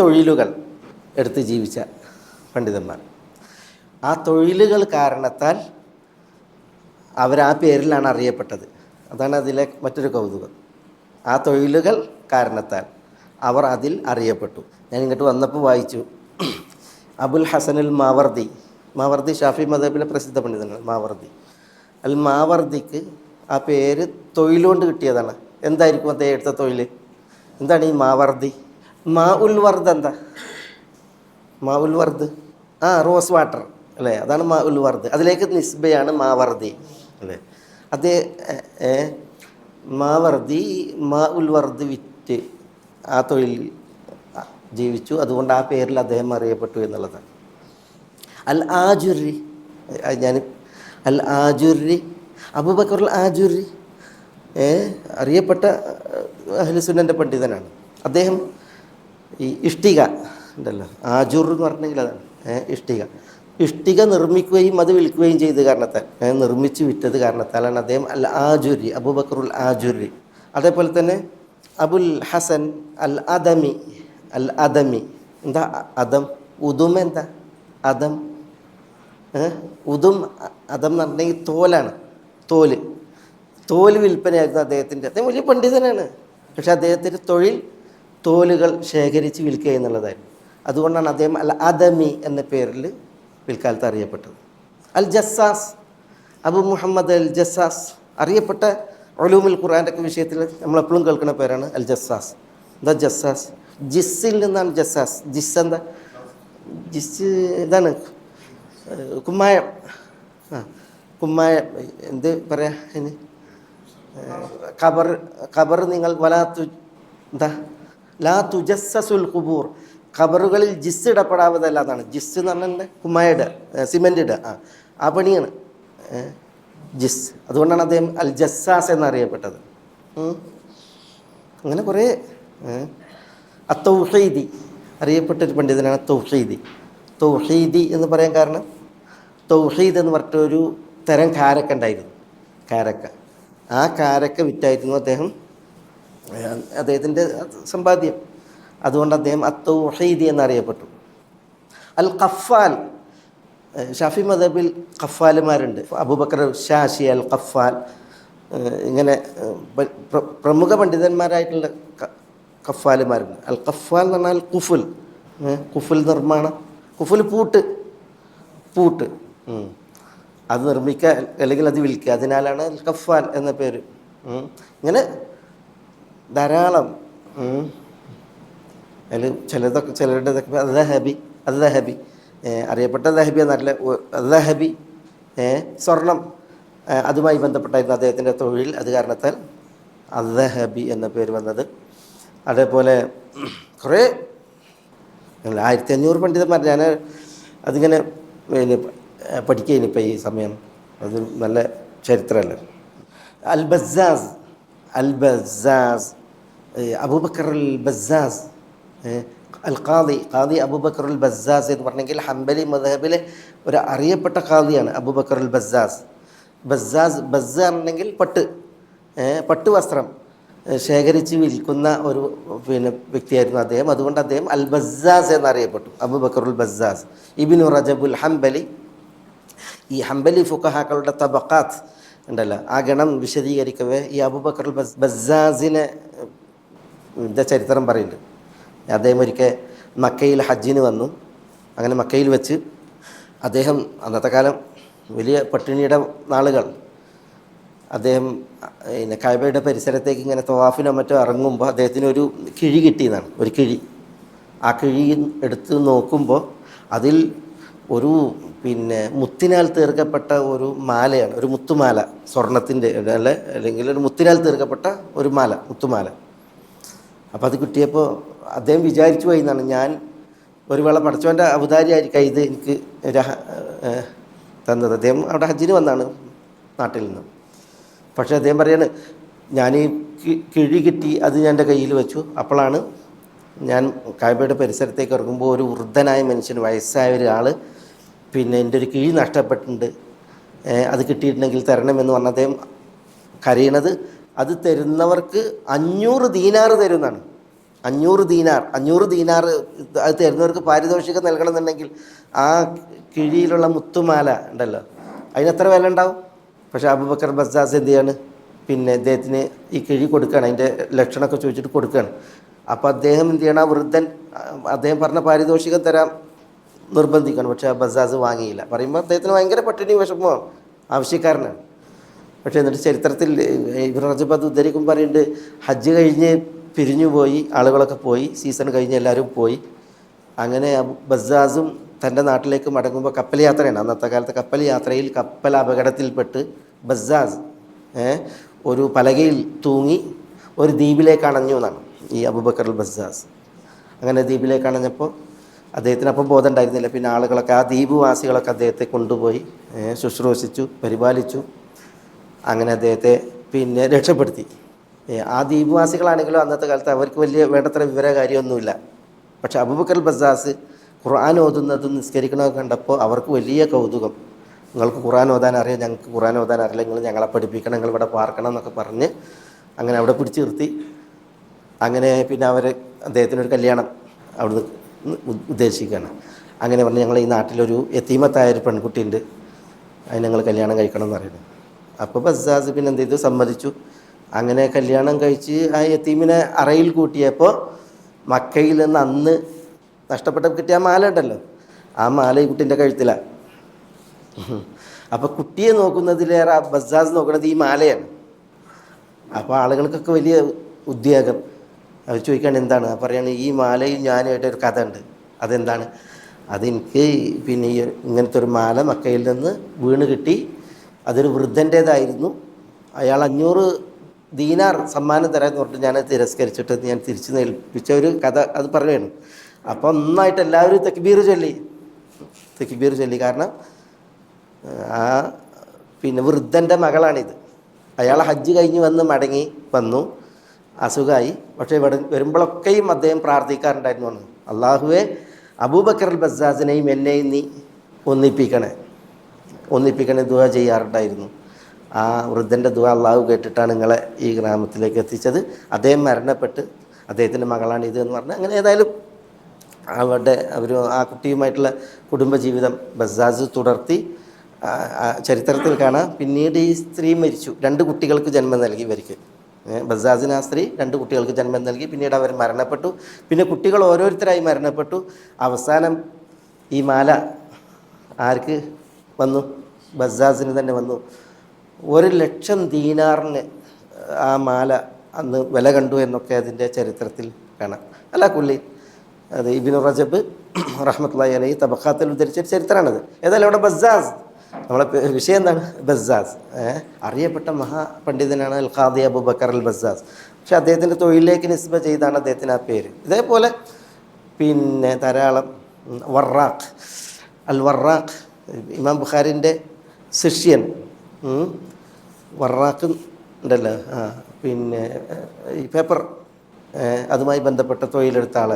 [SPEAKER 2] തൊഴിലുകൾ എടുത്ത് ജീവിച്ച പണ്ഡിതന്മാർ. ആ തൊഴിലുകൾ കാരണത്താൽ അവർ ആ പേരിലാണ് അറിയപ്പെട്ടത്. അതാണ് അതിലെ മറ്റൊരു കൗതുകം. ആ തൊഴിലുകൾ കാരണത്താൽ അവർ അതിൽ അറിയപ്പെട്ടു. ഞാൻ ഇങ്ങോട്ട് വന്നപ്പോൾ വായിച്ചു, അബുൽ ഹസനുൽ മാവർദി ഷാഫി മദഹബിലെ പ്രസിദ്ധ പണ്ഡിതനാണ് മാവർദിക്ക് ആ പേര് തൊഴിലുകൊണ്ട് കിട്ടിയതാണ്. എന്തായിരിക്കും അദ്ദേഹം എടുത്ത തൊഴിൽ? എന്താണ് ഈ മാവർദി? ഉൽ വർദ്. എന്താ ഉൽ വർദ്? റോസ് വാട്ടർ അല്ലേ, അതാണ് ഉൽ വർദ്. അതിലേക്ക് നിസ്ബയാണ് മാവർദി അല്ലേ. അതേ മാവർദി ഉൽ വർദ് വിറ്റ് ആ തൊഴിൽ ജീവിച്ചു. അതുകൊണ്ട് ആ പേരിൽ അദ്ദേഹം അറിയപ്പെട്ടു എന്നുള്ളതാണ്. അൽ ആജുരി അബൂബക്കർ അൽ ആജുരി അറിയപ്പെട്ട അഹ്ലുസുന്നൻ്റെ പണ്ഡിതനാണ്. അദ്ദേഹം ഈ ഇഷ്ടിക ഉണ്ടല്ലോ, ആജുർ എന്ന് പറഞ്ഞെങ്കിൽ അതാണ് ഇഷ്ടിക നിർമ്മിക്കുകയും അത് വിൽക്കുകയും ചെയ്ത കാരണത്താൽ, നിർമ്മിച്ച് വിറ്റത് കാരണത്താലാണ് അദ്ദേഹം അൽ ആജുരി, അബൂബക്കറുൽ ആജുരി. അതേപോലെ തന്നെ അബുൽ ഹസൻ അൽ അദമി. എന്താ അദം? ഉദും. എന്താ അദം? ഉദും അദം എന്ന് പറഞ്ഞെങ്കിൽ തോലാണ്. തോല് വിൽപ്പനയായിരുന്നു അദ്ദേഹത്തിൻ്റെ. അദ്ദേഹം വലിയ പണ്ഡിതനാണ്, പക്ഷെ അദ്ദേഹത്തിൻ്റെ തൊഴിൽ തോലുകൾ ശേഖരിച്ച് വിൽക്കുക എന്നുള്ളതായിരുന്നു. അതുകൊണ്ടാണ് അദ്ദേഹം അൽ അദമി എന്ന പേരിൽ പിൽക്കാലത്ത് അറിയപ്പെട്ടത്. അൽ ജസ്സാസ്, അബു മുഹമ്മദ് അൽ ജസ്സാസ്, അറിയപ്പെട്ട ഉലൂമുൽ ഖുർആൻ്റെ ഒക്കെ വിഷയത്തിൽ നമ്മളെപ്പോഴും കേൾക്കുന്ന പേരാണ് അൽ ജസ്സാസ്. എന്താ ജസ്സാസ്? ജിസ്സിൽ നിന്നാണ് ജസ്സാസ്. എന്താ ജിസ്? ഇതാണ് കുമ്മായം. കുമ്മായം എന്ത് പറയാ അതിന്? ഖബർ നിങ്ങൾ ലാ തുജസ്സസുൽ ഖുബൂർ, ഖബറുകളിൽ ജിസ് ഇടപെടാവതല്ല. അതാണ് ജിസ് എന്ന് പറഞ്ഞാൽ കുമ്മായിട, സിമെൻ്റ് ഇടുക. ആ പണിയാണ് ജിസ്. അതുകൊണ്ടാണ് അദ്ദേഹം അൽ ജസ്സാസ് എന്നറിയപ്പെട്ടത്. അങ്ങനെ കുറേ തൗഹീദി അറിയപ്പെട്ടൊരു പണ്ഡിതനാണ് തൗഹീദി. തൗഹീദി എന്ന് പറയാൻ കാരണം തൗഹീദ് എന്ന് പറഞ്ഞിട്ടൊരു തരം കാരക്ക ഉണ്ടായിരുന്നു, കാരക്ക. ആ കാരക്ക വിറ്റായിരുന്നു അദ്ദേഹത്തിൻ്റെ സമ്പാദ്യം. അതുകൊണ്ട് അദ്ദേഹം തൗഹീദി എന്നറിയപ്പെട്ടു. അൽ ഖഫാൽ, ഷാഫി മദബിൽ ഖഫാലുമാരുണ്ട്. അബൂബക്കർ ഷാഷി, അൽ ഖഫാൽ, ഇങ്ങനെ പ്രമുഖ പണ്ഡിതന്മാരായിട്ടുള്ള ഖഫാലുമാരുണ്ട്. അൽ ഖഫാൽ എന്ന് പറഞ്ഞാൽ കുഫുൽ, കുഫുൽ നിർമ്മാണം, കുഫുൽ പൂട്ട് അത് നിർമ്മിക്കുക അല്ലെങ്കിൽ അത് വിൽക്കുക, അതിനാലാണ് അൽ ഖഫാൽ എന്ന പേര്. ഇങ്ങനെ ധാരാളം അതിൽ ചിലരുടെതൊക്കെ അദ്ദഹബി അറിയപ്പെട്ട ദഹബി എന്നല്ല, ദഹബി സ്വർണം, അതുമായി ബന്ധപ്പെട്ടായിരുന്നു അദ്ദേഹത്തിൻ്റെ തൊഴിൽ. അത് കാരണത്താൽ അദ്ദഹബി എന്ന പേര് വന്നത്. അതേപോലെ കുറേ 1500 പണ്ഡിതന്മാർ. ഞാൻ അതിങ്ങനെ പഠിക്കുകയാണ് ഇപ്പോൾ ഈ സമയം. അത് നല്ല ചരിത്രമല്ല. അൽ ബസ്സാസ് അബൂബക്കർ അൽ ബസ്സാസ്, അൽ ഖാദി അബൂബക്കർ അൽ ബസ്സാസ് എന്ന് പറഞ്ഞെങ്കിൽ ഹംബലി മദ്ഹബിലെ ഒരു അറിയപ്പെട്ട ഖാദിയാണ് അബൂബക്കർ അൽ ബസ്സാസ്. ബസ്സ് ആണെങ്കിൽ പട്ട് വസ്ത്രം ശേഖരിച്ച് വിൽക്കുന്ന ഒരു വ്യക്തിയായിരുന്നു അദ്ദേഹം. അതുകൊണ്ട് അദ്ദേഹം അൽ ബസ്സാസ് എന്നറിയപ്പെട്ടു, അബൂബക്കർ അൽ ബസ്സാസ്. ഇബ്നു റജബുൽ ഹംബലി, ഈ ഹംബലി ഫുഖഹാക്കളുടെ തബഖാത്ത് ഉണ്ടല്ലോ, ആ ഗണം വിശദീകരിക്കവേ ഈ അബൂബക്കർ അൽ ബസ്സാസിനെ ചരിത്രം പറയുന്നുണ്ട്. അദ്ദേഹം ഒരിക്കൽ മക്കയിൽ ഹജ്ജിന് വന്നു. അങ്ങനെ മക്കയിൽ വെച്ച് അദ്ദേഹം, അന്നത്തെ കാലം വലിയ പട്ടിണിയുടെ നാളുകൾ, അദ്ദേഹം കഅബയുടെ പരിസരത്തേക്ക് ഇങ്ങനെ തവാഫിനോ മറ്റോ ഇറങ്ങുമ്പോൾ അദ്ദേഹത്തിന് ഒരു കിഴി കിട്ടിയതാണ്, ഒരു കിഴി. ആ കിഴി എടുത്ത് നോക്കുമ്പോൾ അതിൽ ഒരു മുത്തിനാൽ തീർക്കപ്പെട്ട ഒരു മാലയാണ്, ഒരു മുത്തുമാല, സ്വർണത്തിൻ്റെ അല്ലെങ്കിൽ ഒരു മുത്തിനാൽ തീർക്കപ്പെട്ട ഒരു മാല, മുത്തുമാല. അപ്പോൾ അത് കിട്ടിയപ്പോൾ അദ്ദേഹം വിചാരിച്ചു പോയി എന്നാണ്, ഞാൻ ഒരു വേള പഠിച്ചവൻ്റെ ഔദാര്യമായിരിക്കാം ഇത് എനിക്ക് തന്നത്. അദ്ദേഹം അവിടെ ഹജ്ജിന് വന്നാണ് നാട്ടിൽ നിന്ന്. പക്ഷേ അദ്ദേഹം പറയാണ്, ഞാൻ ഈ കിഴി കിട്ടി, അത് ഞാൻ എൻ്റെ കയ്യിൽ വെച്ചു. അപ്പോഴാണ് ഞാൻ കഅബയുടെ പരിസരത്തേക്ക് ഇറങ്ങുമ്പോൾ ഒരു വൃദ്ധനായ മനുഷ്യൻ, വയസ്സായ ഒരാൾ എൻ്റെ ഒരു കിഴി നഷ്ടപ്പെട്ടിട്ടുണ്ട്, അത് കിട്ടിയിട്ടുണ്ടെങ്കിൽ തരണമെന്ന് പറഞ്ഞ അദ്ദേഹം കരയണത്. അത് തരുന്നവർക്ക് 500 ദീനാർ തരുന്നതാണ്. 500 ദീനാർ അത് തരുന്നവർക്ക് പാരിതോഷികം നൽകണമെന്നുണ്ടെങ്കിൽ ആ കിഴിയിലുള്ള മുത്തുമാല ഉണ്ടല്ലോ, അതിനെത്ര വില ഉണ്ടാവും? പക്ഷേ അബൂബക്കർ ബസ്സാസ് എന്ത് ചെയ്യാണ്, ഇദ്ദേഹത്തിന് ഈ കിഴി കൊടുക്കുകയാണ്, അതിൻ്റെ ലക്ഷണമൊക്കെ ചോദിച്ചിട്ട് കൊടുക്കുകയാണ്. അപ്പോൾ അദ്ദേഹം എന്ത് ചെയ്യണം, ആ വൃദ്ധൻ അദ്ദേഹം പറഞ്ഞ പാരിതോഷികം തരാൻ നിർബന്ധിക്കണം. പക്ഷേ ആ ബസ്സാസ് വാങ്ങിയില്ല. പറയുമ്പോൾ അദ്ദേഹത്തിന് ഭയങ്കര പട്ടിണി വിഷമമാണ്, ആവശ്യക്കാരനാണ്. പക്ഷേ എന്നിട്ട് ചരിത്രത്തിൽ ഇബ്നു റജബ് അത് ഉദ്ധരിക്കും, പറയുന്നുണ്ട്, ഹജ്ജ് കഴിഞ്ഞ് പിരിഞ്ഞുപോയി, ആളുകളൊക്കെ പോയി, സീസൺ കഴിഞ്ഞ് എല്ലാവരും പോയി. അങ്ങനെ ബസ്സാസും തൻ്റെ നാട്ടിലേക്ക് മടങ്ങുമ്പോൾ കപ്പൽ യാത്രയാണ്, അന്നത്തെ കാലത്ത് കപ്പൽ യാത്രയിൽ കപ്പൽ അപകടത്തിൽപ്പെട്ട് ബസ്സാസ് ഒരു പലകയിൽ തൂങ്ങി ഒരു ദ്വീപിലേക്ക് അണഞ്ഞു എന്നാണ് ഈ അബൂബക്കർ അൽ ബസ്സാസ്. അങ്ങനെ ദ്വീപിലേക്ക് അണഞ്ഞപ്പോൾ അദ്ദേഹത്തിന് അപ്പം ബോധം ഉണ്ടായിരുന്നില്ല. പിന്നെ ആളുകളൊക്കെ, ആ ദ്വീപുവാസികളൊക്കെ അദ്ദേഹത്തെ കൊണ്ടുപോയി ശുശ്രൂഷിച്ചു, പരിപാലിച്ചു. അങ്ങനെ അദ്ദേഹത്തെ രക്ഷപ്പെടുത്തി. ആ ദ്വീപുവാസികളാണെങ്കിലും അന്നത്തെ കാലത്ത് അവർക്ക് വലിയ വേണ്ടത്ര കാര്യമൊന്നുമില്ല. പക്ഷേ അബൂബക്കർ അൽ ബസ്സാസ് ഖുർആൻ ഓതുന്നതും നിസ്കരിക്കണമൊക്കെ കണ്ടപ്പോൾ അവർക്ക് വലിയ കൗതുകം. നിങ്ങൾക്ക് ഖുർആൻ ഓതാൻ അറിയാം, ഞങ്ങൾക്ക് ഖുർആൻ ഓതാൻ അറിയില്ല, നിങ്ങൾ ഞങ്ങളെ പഠിപ്പിക്കണം, നിങ്ങൾ ഇവിടെ പാർക്കണം എന്നൊക്കെ പറഞ്ഞ് അങ്ങനെ അവിടെ പിടിച്ചു നിർത്തി. അങ്ങനെ അദ്ദേഹത്തിനൊരു കല്യാണം അവിടുന്ന് ഉദ്ദേശിക്കുകയാണ്. അങ്ങനെ പറഞ്ഞ്, ഞങ്ങൾ ഈ നാട്ടിലൊരു യതീമത്തായൊരു പെൺകുട്ടിയുണ്ട്, അതിന് ഞങ്ങൾ കല്യാണം കഴിക്കണം എന്ന് പറയുന്നത്. അപ്പോൾ ബസ്സാസ് എന്ത് ചെയ്തു, സമ്മതിച്ചു. അങ്ങനെ കല്യാണം കഴിച്ച് ആ യതീമിനെ അറയിൽ കൂട്ടിയപ്പോൾ മക്കയിൽ നിന്ന് അന്ന് നഷ്ടപ്പെട്ട കിട്ടിയ ആ മാല ഉണ്ടല്ലോ, ആ മാല ഈ കുട്ടീൻ്റെ കഴുത്തിലാണ്. അപ്പോൾ കുട്ടിയെ നോക്കുന്നതിലേറെ ബസ്സാസ് നോക്കുന്നത് ഈ മാലയാണ്. അപ്പോൾ ആളുകൾക്കൊക്കെ വലിയ ഉദ്വേഗം. അവർ ചോദിക്കുകയാണ് എന്താണ്. പറയുകയാണ്, ഈ മാലയിൽ ഞാനായിട്ടൊരു കഥ ഉണ്ട്. അതെന്താണ്? അതെനിക്ക് ഇങ്ങനത്തെ ഒരു മാല മക്കയിൽ നിന്ന് വീണ് കിട്ടി. അതൊരു വൃദ്ധൻ്റേതായിരുന്നു. അയാൾ 500 ദീനാർ സമ്മാനം തരാമെന്ന് പറഞ്ഞിട്ട് ഞാനത് തിരസ്കരിച്ചിട്ട് ഞാൻ തിരിച്ചു ഏൽപ്പിച്ച ഒരു കഥ അത് പറയുകയാണ്. അപ്പോൾ ഒന്നായിട്ട് എല്ലാവരും തക്ബീർ ചൊല്ലി. കാരണം ആ പിന്നെ വൃദ്ധൻ്റെ മകളാണിത്. അയാൾ ഹജ്ജ് കഴിഞ്ഞ് മടങ്ങി വന്നു, അസുഖമായി. പക്ഷേ വരുമ്പോഴൊക്കെയും അദ്ദേഹം പ്രാർത്ഥിക്കാറുണ്ടായിരുന്നു, അള്ളാഹുവെ അബൂബക്കർ അൽ ബസ്സാസിനെയും എന്നെയും നീ ഒന്നിപ്പിക്കണേ ദുആ ചെയ്യാറുണ്ടായിരുന്നു. ആ വൃദ്ധൻ്റെ ദുആ അള്ളാഹു കേട്ടിട്ടാണ് നിങ്ങളെ ഈ ഗ്രാമത്തിലേക്ക് എത്തിച്ചത്. അദ്ദേഹം മരണപ്പെട്ട് അദ്ദേഹത്തിൻ്റെ മകളാണ് ഇത് എന്ന് പറഞ്ഞ് അങ്ങനെ ഏതായാലും ആ കുട്ടിയുമായിട്ടുള്ള കുടുംബജീവിതം ബസ്സാസ് തുടർത്തി. ചരിത്രത്തിൽ കാണാം, പിന്നീട് ഈ സ്ത്രീ മരിച്ചു, 2 കുട്ടികൾക്ക് ജന്മം നൽകി. ഇവർക്ക് ബസ്സാസിന് ആ സ്ത്രീ 2 കുട്ടികൾക്ക് ജന്മം നൽകി. പിന്നീട് അവർ മരണപ്പെട്ടു. പിന്നെ കുട്ടികൾ ഓരോരുത്തരായി മരണപ്പെട്ടു. അവസാനം ഈ മാല ആർക്ക് വന്നു? ബസ്സാസിന് തന്നെ വന്നു. 1,00,000 ദീനാറിന് ആ മാല അന്ന് വില കണ്ടു എന്നൊക്കെ അതിൻ്റെ ചരിത്രത്തിൽ കാണാം. അല്ല കുല്ലി അത് ഇബ്നു റജബ് റഹ്മത്തുള്ളാഹി അലൈഹി തബഖാത്തിൽ ഉദ്ധരിച്ച ചരിത്രമാണത്. ഏതായാലും അവിടെ ബസ്സാസ്, നമ്മളെ വിഷയം എന്താണ്? ബസ്സാസ് അറിയപ്പെട്ട മഹാപണ്ഡിതനാണ് അൽ ഖാദി അബൂബക്കർ അൽ ബസ്സാസ്. പക്ഷെ അദ്ദേഹത്തിൻ്റെ തൊഴിലിലേക്ക് നിസ്ബ ചെയ്താണ് അദ്ദേഹത്തിന് ആ പേര്. ഇതേപോലെ പിന്നെ ധാരാളം വറാഖ് ഇമാം ബുഖാരിൻ്റെ ശിഷ്യൻ വറാഖ് ഉണ്ടല്ലോ, പിന്നെ ഈ പേപ്പർ അതുമായി ബന്ധപ്പെട്ട തൊഴിലെടുത്ത ആൾ.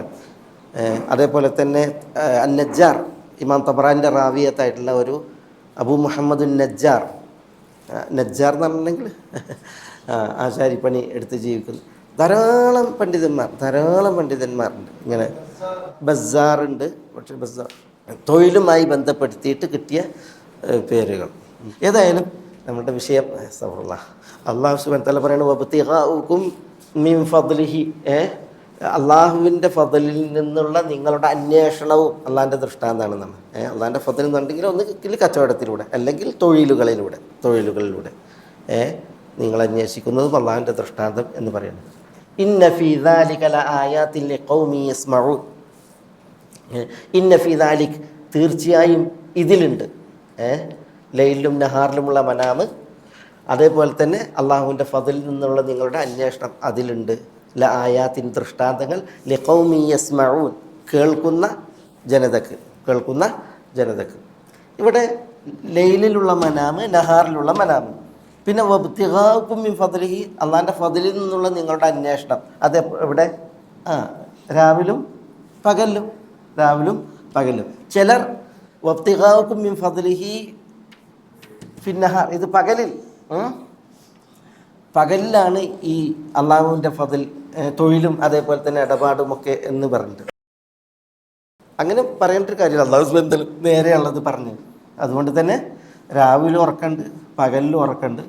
[SPEAKER 2] അതേപോലെ തന്നെ നജ്ജാർ, ഇമാം തബറാൻ്റെ റാവിയത്തായിട്ടുള്ള ഒരു അബൂ മുഹമ്മദ് നജ്ജാർ എന്ന് പറഞ്ഞിട്ടുണ്ടെങ്കിൽ ആശാരിപ്പണി എടുത്ത് ജീവിക്കുന്നു. ധാരാളം പണ്ഡിതന്മാരുണ്ട്. ഇങ്ങനെ ബസ്സാറുണ്ട്. പക്ഷേ ബസ്സാർ തൊഴിലുമായി ബന്ധപ്പെടുത്തിയിട്ട് കിട്ടിയ പേരുകൾ. ഏതായാലും നമ്മുടെ വിഷയം അല്ലാഹു സുബ്ഹാനഹു വ തആല പറയുന്നത് വബ്തിഗാഉകും മിൻ ഫദ്ലിഹി, അള്ളാഹുവിൻ്റെ ഫضലിൽ നിന്നുള്ള നിങ്ങളുടെ അന്വേഷണവും അള്ളാഹിൻ്റെ ദൃഷ്ടാന്തമാണെന്നാണ്. അള്ളാഹിൻ്റെ ഫضൽ എന്നുണ്ടെങ്കിൽ ഒന്നുകിൽ കച്ചവടത്തിലൂടെ അല്ലെങ്കിൽ തൊഴിലുകളിലൂടെ നിങ്ങൾ അന്വേഷിക്കുന്നതും അള്ളാഹിൻ്റെ ദൃഷ്ടാന്തം എന്ന് പറയുന്നത്. ഇന്ന ഫീ ദാലിക ലആയാതിൻ ലിഖൗമി യസ്മഊൻ, ഇന്ന ഫീ ദാലിക് തീർച്ചയായും ഇതിലുണ്ട്, ലൈലിലും നഹാറിലുമുള്ള മനാമ്, അതേപോലെ തന്നെ അള്ളാഹുവിൻ്റെ ഫضലിൽ നിന്നുള്ള നിങ്ങളുടെ അന്വേഷണം അതിലുണ്ട്. ലആയാത്തിൻ ദൃഷ്ടാന്തങ്ങൾ, ലിഖൗമി യസ്മഊൻ കേൾക്കുന്ന ജനതക്ക്. ഇവിടെ ലൈലിലുള്ള മനാമ്, നഹാറിലുള്ള മനാമ്. പിന്നെ വബ്തിഗാഉകും മിൻ ഫദ്ലിഹി, അള്ളാഹിൻ്റെ ഫضലിൽ നിന്നുള്ള നിങ്ങളുടെ അന്വേഷണം. അത് ഇവിടെ രാവിലും പകലും. ചിലർ വബ്തിഗാഉകും മിൻ ഫദ്ലിഹി ഫിന്നഹാർ, ഇത് പകലിലാണ് ഈ അള്ളാഹുവിൻ്റെ ഫضൽ തൊഴിലും അതേപോലെ തന്നെ ഇടപാടുമൊക്കെ എന്ന് പറഞ്ഞിട്ട്. അങ്ങനെ പറയേണ്ട ഒരു കാര്യമില്ല, അള്ളാഹു സുബ്ഹാനഹു നേരെയുള്ളത് പറഞ്ഞു. അതുകൊണ്ട് തന്നെ രാവിലെ ഉറക്കമുണ്ട്, പകലിലും ഉറക്കമുണ്ട്.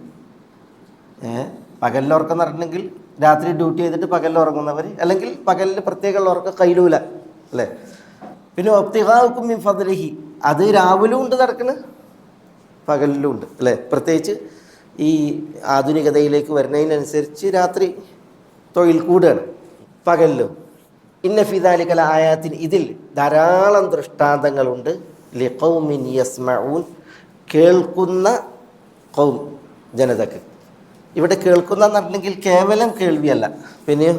[SPEAKER 2] പകലിൽ ഉറക്കം എന്ന് പറഞ്ഞിട്ടുണ്ടെങ്കിൽ രാത്രി ഡ്യൂട്ടി ചെയ്തിട്ട് പകലിൽ ഉറങ്ങുന്നവർ, അല്ലെങ്കിൽ പകലിൽ പ്രത്യേകമുള്ള ഉറക്കം കൈലൂല അല്ലേ. പിന്നെ വബ്തിഗാഉകും മിൻ ഫദ്ലിഹി, അത് രാവിലും ഉണ്ട് നടക്കുന്നത്, പകലിലും ഉണ്ട് അല്ലേ. പ്രത്യേകിച്ച് ഈ ആധുനികതയിലേക്ക് വരുന്നതിനനുസരിച്ച് രാത്രി തൊഴിൽ കൂടുകയാണ്, പകലിലും. ഇന്ന ഫീ ദാലിക ലആയാത്തിൻ, ഇതിൽ ധാരാളം ദൃഷ്ടാന്തങ്ങളുണ്ട്. ലിഖൗമിൻ യസ്മഊൻ, കേൾക്കുന്ന ഖൗം ജനതക്ക്. ഇവിടെ കേൾക്കുന്ന എന്ന് പറഞ്ഞിട്ടുണ്ടെങ്കിൽ കേവലം കേൾവിയല്ല, പിന്നെയോ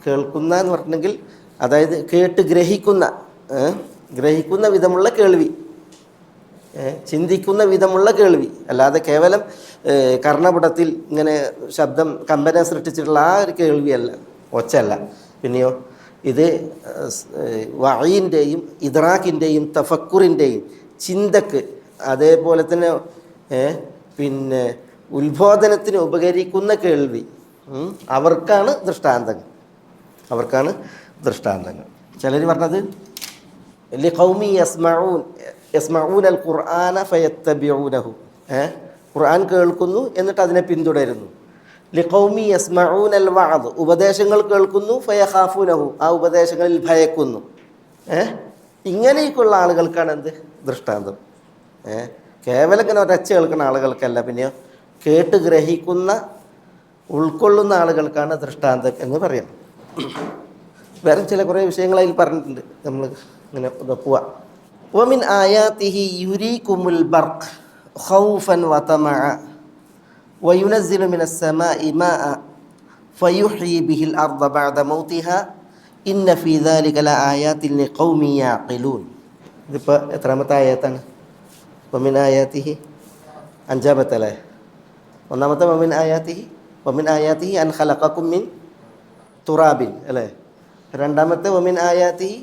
[SPEAKER 2] കേൾക്കുന്ന എന്ന് പറഞ്ഞിട്ടുണ്ടെങ്കിൽ അതായത് കേട്ട് ഗ്രഹിക്കുന്ന വിധമുള്ള കേൾവി, ചിന്തിക്കുന്ന വിധമുള്ള കേൾവി, അല്ലാതെ കേവലം കർണപുടത്തിൽ ഇങ്ങനെ ശബ്ദം കമ്പന സൃഷ്ടിച്ചിട്ടുള്ള ആ ഒരു കേൾവിയല്ല, ഒച്ചല്ല. പിന്നെയോ ഇത് വഈൻ്റെയും ഇദ്റാക്കിൻ്റെയും തഫക്കുറിൻ്റെയും ചിന്തക്ക്, അതേപോലെ തന്നെ പിന്നെ ഉത്ബോധനത്തിന് ഉപകരിക്കുന്ന കേൾവി, അവർക്കാണ് ദൃഷ്ടാന്തങ്ങൾ. ചിലർ പറഞ്ഞത് ലിഖൗമി യസ്മഊന അൽ ഖുർആന ഫയത്തബിഊനഹു, ഖുർആൻ കേൾക്കുന്നു എന്നിട്ട് അതിനെ പിന്തുടരുന്നു. ലിഖൗമി യസ്മഊന അൽ വഅദ്, ഉപദേശങ്ങൾ കേൾക്കുന്നു, ഫയഖാഫൂനഹു, ആ ഉപദേശങ്ങളിൽ ഭയക്കുന്നു. ഇങ്ങനെയൊക്കെയുള്ള ആളുകൾക്കാണ് എന്ത് ദൃഷ്ടാന്തം. കേവലം ഇങ്ങനെ ഒരച്ച കേൾക്കുന്ന ആളുകൾക്കല്ല, പിന്നെയോ കേട്ട് ഗ്രഹിക്കുന്ന ഉൾക്കൊള്ളുന്ന ആളുകൾക്കാണ് ദൃഷ്ടാന്തം എന്ന് പറയാം. വേറെ ചില കുറേ വിഷയങ്ങളതിൽ പറഞ്ഞിട്ടുണ്ട്, നമ്മൾ ഇങ്ങനെ പോവാം. വമിൻ ആയാതിഹി യുരീകുമുൽ ബർഖ് ഖൗഫൻ വതമഅ വയുനസ്സിലു മിനസ് സമാഇ മാഅ ഫയുഹ്യി ബിഹിൽ അർദ ബഅദ മൗതിഹാ ഇന്ന ഫീ ദാലിക ലആയാതിൻ ലിഖൗമി യഅഖിലൂൻ. ഇതിപ്പോൾ എത്രാമത്തെ ആയത്താണ്? വമിൻ ആയാത്തിഹി അഞ്ചാമത്തെ അല്ലേ? ഒന്നാമത്തെ വമിൻ ആയാത്തിഹി അൻ ഖലഖകും മിൻ തുറാബിൻ അല്ലേ? രണ്ടാമത്തെ വമിൻ ആയാത്തിഹി